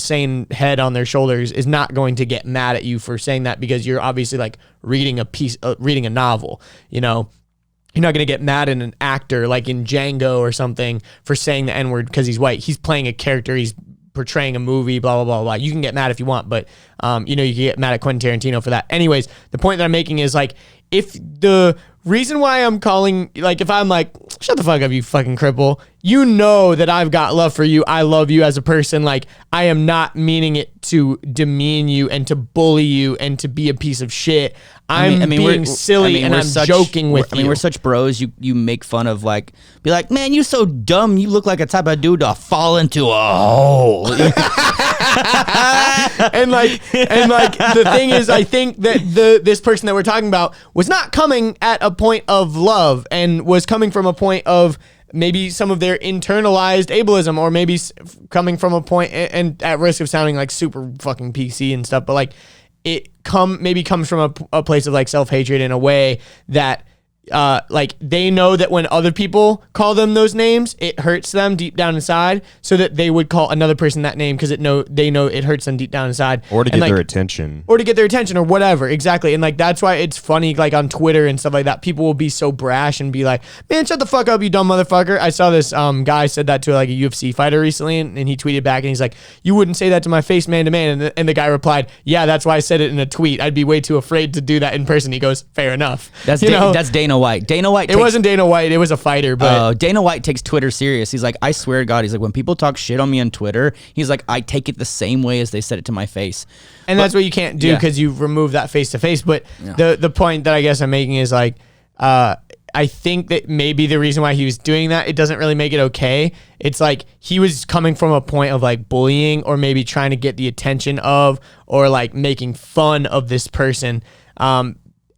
sane head on their shoulders is not going to get mad at you for saying that, because you're obviously like reading a novel, You're not going to get mad at an actor like in Django or something for saying the N-word because he's white. He's playing a character. He's portraying a movie, blah, blah, blah, blah. You can get mad if you want, but, you can get mad at Quentin Tarantino for that. Anyways, the point that I'm making is like, if the reason why I'm calling, like, if I'm like, shut the fuck up, you fucking cripple, that I've got love for you. I love you as a person. Like, I am not meaning it to demean you and to bully you and to be a piece of shit. I'm being silly and I'm joking with you. We're such bros. You make fun of like, be like, man, you so dumb. You look like a type of dude to fall into a hole. and the thing is, I think that this person that we're talking about was not coming at a point of love and was coming from a point of maybe some of their internalized ableism, or maybe coming from a point, and at risk of sounding like super fucking PC and stuff, but like it comes from a place of like self-hatred in a way that like they know that when other people call them those names, it hurts them deep down inside, so that they would call another person that name because they know it hurts them deep down inside, or to and get like, their attention, or whatever. Exactly. And like that's why it's funny, like on Twitter and stuff like that, people will be so brash and be like, man, shut the fuck up, you dumb motherfucker. I saw this guy said that to like a UFC fighter recently, and he tweeted back and he's like, you wouldn't say that to my face man to man. And the guy replied, yeah, that's why I said it in a tweet. I'd be way too afraid to do that in person. He goes, fair enough. That's Dana White. It wasn't Dana White. It was a fighter, but Dana White takes Twitter serious. He's like, I swear to God, he's like, when people talk shit on me on Twitter, he's like, I take it the same way as they said it to my face. And that's what you can't do because you remove that face to face. But the point that I guess I'm making is like, I think that maybe the reason why he was doing that, it doesn't really make it okay. It's like he was coming from a point of like bullying, or maybe trying to get the attention of, or like making fun of this person.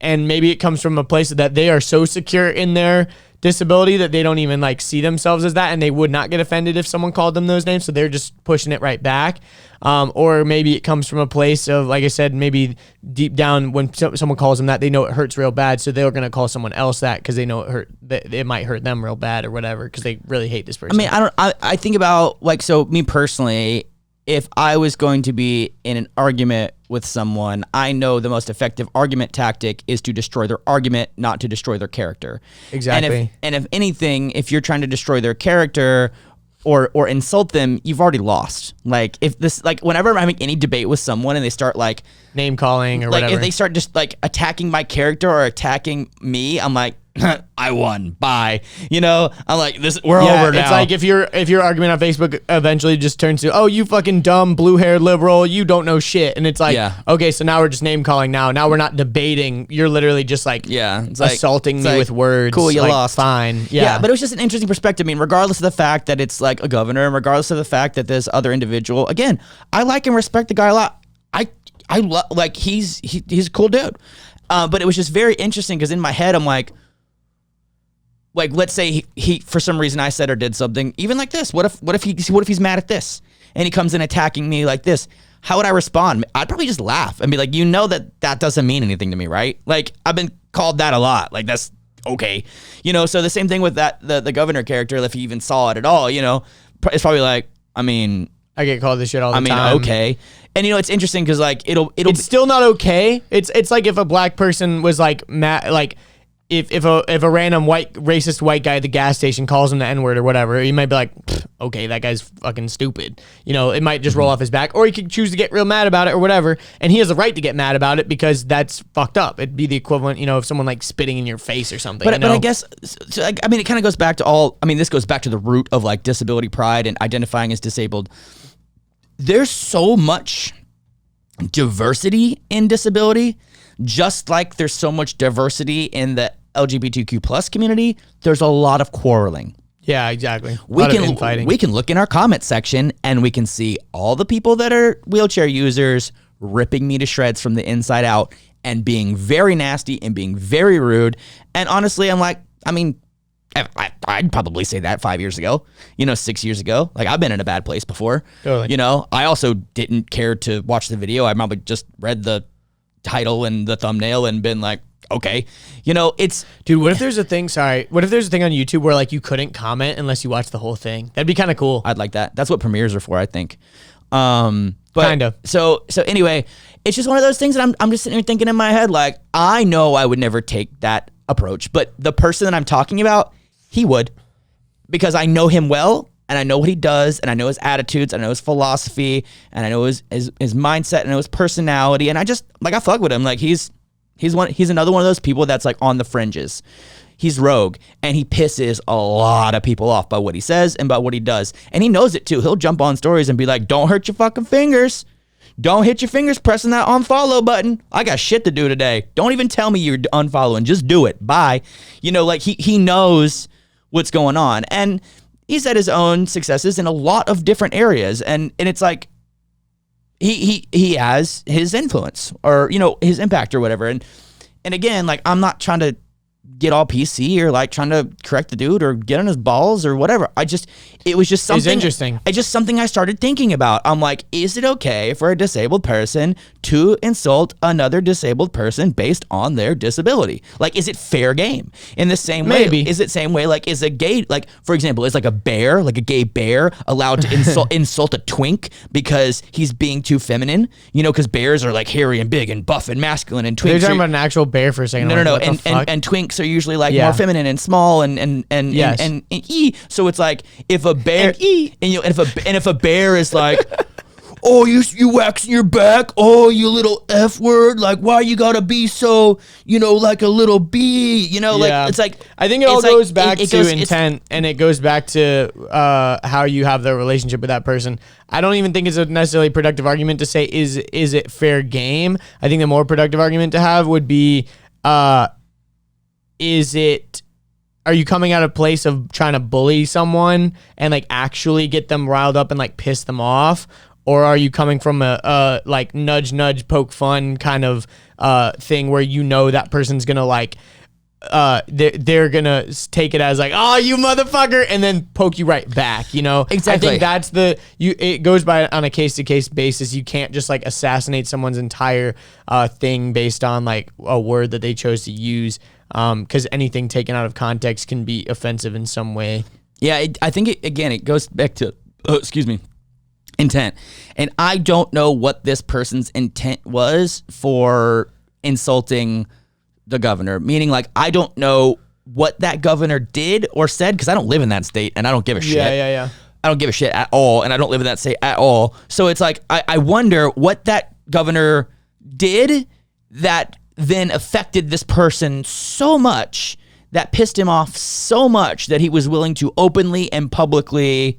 And maybe it comes from a place that they are so secure in their disability that they don't even like see themselves as that, and they would not get offended if someone called them those names, so they're just pushing it right back. Or maybe it comes from a place of, like I said, maybe deep down when someone calls them that, they know it hurts real bad, so they're going to call someone else that because they know it might hurt them real bad or whatever, because they really hate this person. I mean, I think about like, so me personally, if I was going to be in an argument with someone, I know the most effective argument tactic is to destroy their argument, not to destroy their character. Exactly. And if anything, if you're trying to destroy their character or insult them, you've already lost. Like if this, like whenever I'm having any debate with someone and they start like name calling or like whatever, if they start just like attacking my character or attacking me, I'm like, I won. Bye. I'm like, we're over now. It's like if your argument on Facebook eventually just turns to, oh, you fucking dumb blue-haired liberal, you don't know shit. And it's like, okay, so now we're just name calling now. Now we're not debating. You're literally just like it's assaulting me with words. Cool, you like, lost. Fine. Yeah, but it was just an interesting perspective. I mean, regardless of the fact that it's like a governor, and regardless of the fact that this other individual, again, I like and respect the guy a lot. I love, like, he's a cool dude. But it was just very interesting because in my head, I'm like, let's say he for some reason I said or did something even like this. What if he's mad at this and he comes in attacking me like this? How would I respond? I'd probably just laugh and be like, that doesn't mean anything to me, right? Like I've been called that a lot. Like that's okay, So the same thing with that the governor character. If he even saw it at all, it's probably like, I get called this shit all the time. Okay. And it's interesting because like it's still not okay. It's like if a black person was like mad, like. If a random racist white guy at the gas station calls him the N-word or whatever, you might be like, okay, that guy's fucking stupid. It might just roll off his back, or he could choose to get real mad about it or whatever, and he has a right to get mad about it because that's fucked up. It'd be the equivalent, of someone like spitting in your face or something. But I guess, it kind of goes back to this goes back to the root of like disability pride and identifying as disabled. There's so much diversity in disability, just like there's so much diversity in the LGBTQ plus community, there's a lot of quarreling. Yeah, exactly. We can look in our comment section and we can see all the people that are wheelchair users ripping me to shreds from the inside out and being very nasty and being very rude. And honestly, I'm like, I mean, I'd probably say that 5 years ago, 6 years ago. Like, I've been in a bad place before. Totally. I also didn't care to watch the video. I probably just read the title and the thumbnail and been like, okay, it's... Dude, what if there's a thing, what if there's a thing on YouTube where, like, you couldn't comment unless you watched the whole thing? That'd be kind of cool. I'd like that. That's what premieres are for, I think. But kind of. So anyway, it's just one of those things that I'm just sitting here thinking in my head, like, I know I would never take that approach, but the person that I'm talking about, he would, because I know him well, and I know what he does, and I know his attitudes, and I know his philosophy, and I know his mindset, and I know his personality, and I just, like, I fuck with him. Like, he's another one of those people that's like on the fringes. He's rogue, and he pisses a lot of people off by what he says and by what he does. And he knows it too. He'll jump on stories and be like, don't hurt your fucking fingers. Don't hit your fingers pressing that unfollow button. I got shit to do today. Don't even tell me you're unfollowing. Just do it. Bye. Like he knows what's going on. And he's had his own successes in a lot of different areas. And it's like, he has his influence or, his impact or whatever. And again, like, I'm not trying to get all PC or like trying to correct the dude or get on his balls or whatever. It was just something. It's interesting. It's just something I started thinking about. I'm like, is it okay for a disabled person to insult another disabled person based on their disability? Like, is it fair game? In the same way, Maybe. Is it same way? Like, is a gay, like, for example, is like a bear, like a gay bear allowed to insult a twink because he's being too feminine? Because bears are like hairy and big and buff and masculine, and twinks They're talking about an actual bear for a second. No. What the fuck? And twinks are usually like more feminine and small and Yes. and so it's like if a bear and if a bear is like, oh, you waxing your back, oh, you little F word, like, why you gotta be so, like a little bee, like, it's like, I think it all goes back to goes, intent, and it goes back to how you have the relationship with that person. I don't even think it's a necessarily productive argument to say, is it fair game? I think the more productive argument to have would be, are you coming out of a place of trying to bully someone and like actually get them riled up and like piss them off? Or are you coming from a like nudge, poke fun kind of thing where that person's gonna like, they're gonna take it as like, oh, you motherfucker, and then poke you right back, Exactly. I think that's it goes by on a case-to-case basis. You can't just like assassinate someone's entire thing based on like a word that they chose to use. Because anything taken out of context can be offensive in some way. Yeah, I think, it goes back to, intent. And I don't know what this person's intent was for insulting the governor. Meaning, like, I don't know what that governor did or said, because I don't live in that state, and I don't give a shit. Yeah. I don't give a shit at all, and I don't live in that state at all. So it's like, I wonder what that governor did that then affected this person so much, that pissed him off so much, that he was willing to openly and publicly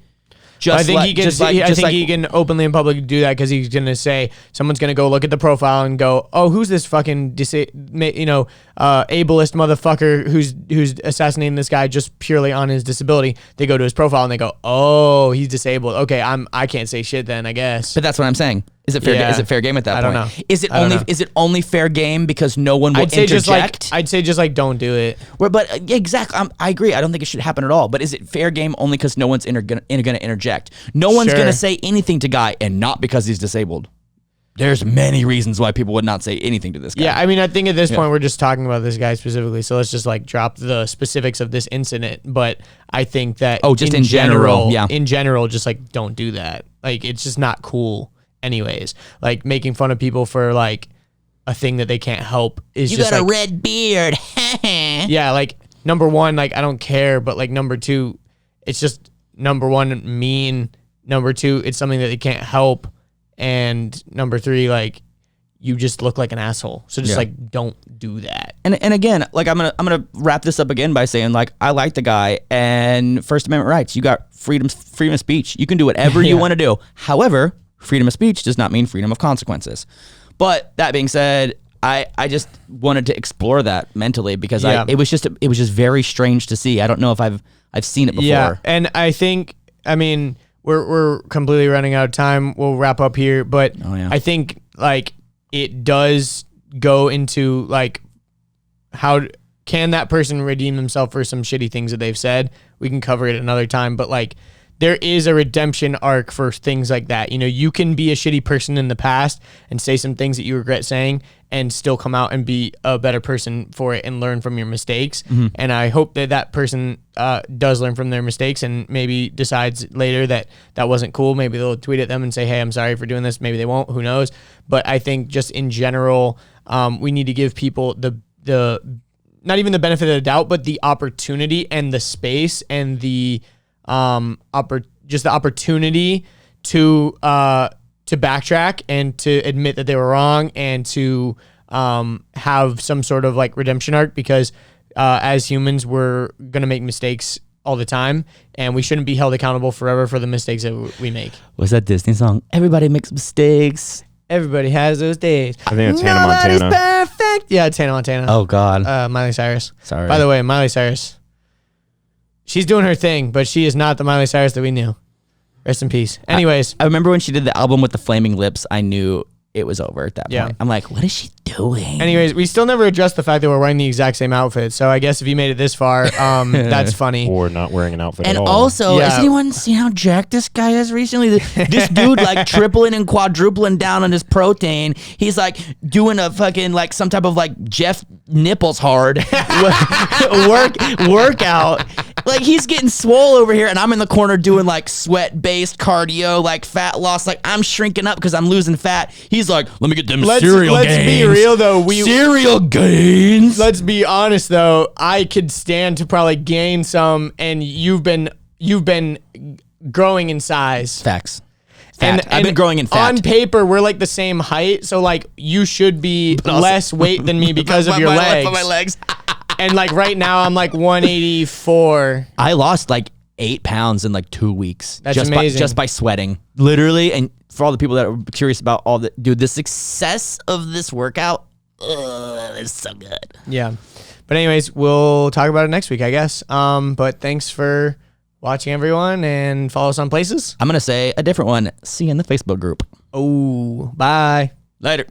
I think he can openly and publicly do that, because he's going to say, someone's going to go look at the profile and go, oh, who's this fucking ableist motherfucker who's assassinating this guy just purely on his disability. They go to his profile and they go, oh, he's disabled. Okay, I can't say shit then, I guess. But that's what I'm saying. Is it fair? Yeah. Is it fair game at that point? I don't know. Is it only fair game because no one will interject? I'd say just like don't do it. But exactly, I agree. I don't think it should happen at all. But is it fair game only because no one's going to interject? No one's going to say anything to Guy, and not because he's disabled. There's many reasons why people would not say anything to this guy. Yeah, I mean, I think at this point we're just talking about this guy specifically, so let's just like drop the specifics of this incident. But I think that just in general, just like don't do that. Like, it's just not cool. Anyways, like making fun of people for like a thing that they can't help is you just got like, a red beard. yeah, like number one, like I don't care, but like number two, it's just number one mean. Number two, it's something that they can't help, and number three, like you just look like an asshole. So just like don't do that. And again, like I'm gonna wrap this up again by saying, like, I like the guy, and First Amendment rights. You got freedom of speech. You can do whatever you want to do. However, freedom of speech does not mean freedom of consequences. But that being said, I just wanted to explore that mentally because Yeah. it was just very strange to see. I don't know if I've seen it before. Yeah, and I think, I mean, we're completely running out of time. We'll wrap up here, but I think like it does go into like how can that person redeem themselves for some shitty things that they've said. We can cover it another time, but like there is a redemption arc for things like that. You know, you can be a shitty person in the past and say some things that you regret saying and still come out and be a better person for it and learn from your mistakes. And I hope that that person does learn from their mistakes and maybe decides later that that wasn't cool. Maybe they'll tweet at them and say, hey, I'm sorry for doing this. Maybe they won't, who knows? But I think just in general, we need to give people the not even the benefit of the doubt, but the opportunity and the space and the just the opportunity to backtrack and to admit that they were wrong and to have some sort of like redemption arc, because as humans we're gonna make mistakes all the time and we shouldn't be held accountable forever for the mistakes that we make. What's that Disney song? Everybody makes mistakes. Everybody has those days. I think it's Hannah Nobody's Montana. perfect. Yeah, it's Hannah Montana. Oh God. Miley Cyrus. Sorry. By the way, Miley Cyrus. She's doing her thing, but she is not the Miley Cyrus that we knew. Rest in peace. Anyways. I remember when she did the album with the flaming lips, I knew it was over at that Yeah. point. I'm like, what is she doing? Anyways, we still never addressed the fact that we're wearing the exact same outfit. So I guess if you made it this far, that's funny. Or not wearing an outfit And at all. also, Yeah. has anyone seen how jacked this guy is recently? This dude like tripling and quadrupling down on his protein. He's like doing a fucking like some type of like Jeff Nipples hard workout. Like he's getting swole over here, and I'm in the corner doing like sweat-based cardio, like fat loss. Like I'm shrinking up because I'm losing fat. He's like, let me get them cereal gains. Let's be real though. Cereal gains. Let's be honest though. I could stand to probably gain some, and you've been growing in size. Facts. I've been growing in fat. On paper, we're like the same height, so like you should be less weight than me because of your legs. My legs. And like right now, I'm like 184. I lost like 8 pounds in like 2 weeks. That's just amazing. Just by sweating, literally. And for all the people that are curious about all the dude, the success of this workout, it's so good. Yeah. But anyways, we'll talk about it next week, I guess. But thanks for watching, everyone, and follow us on places. I'm gonna say a different one. See you in the Facebook group. Oh, bye. Later.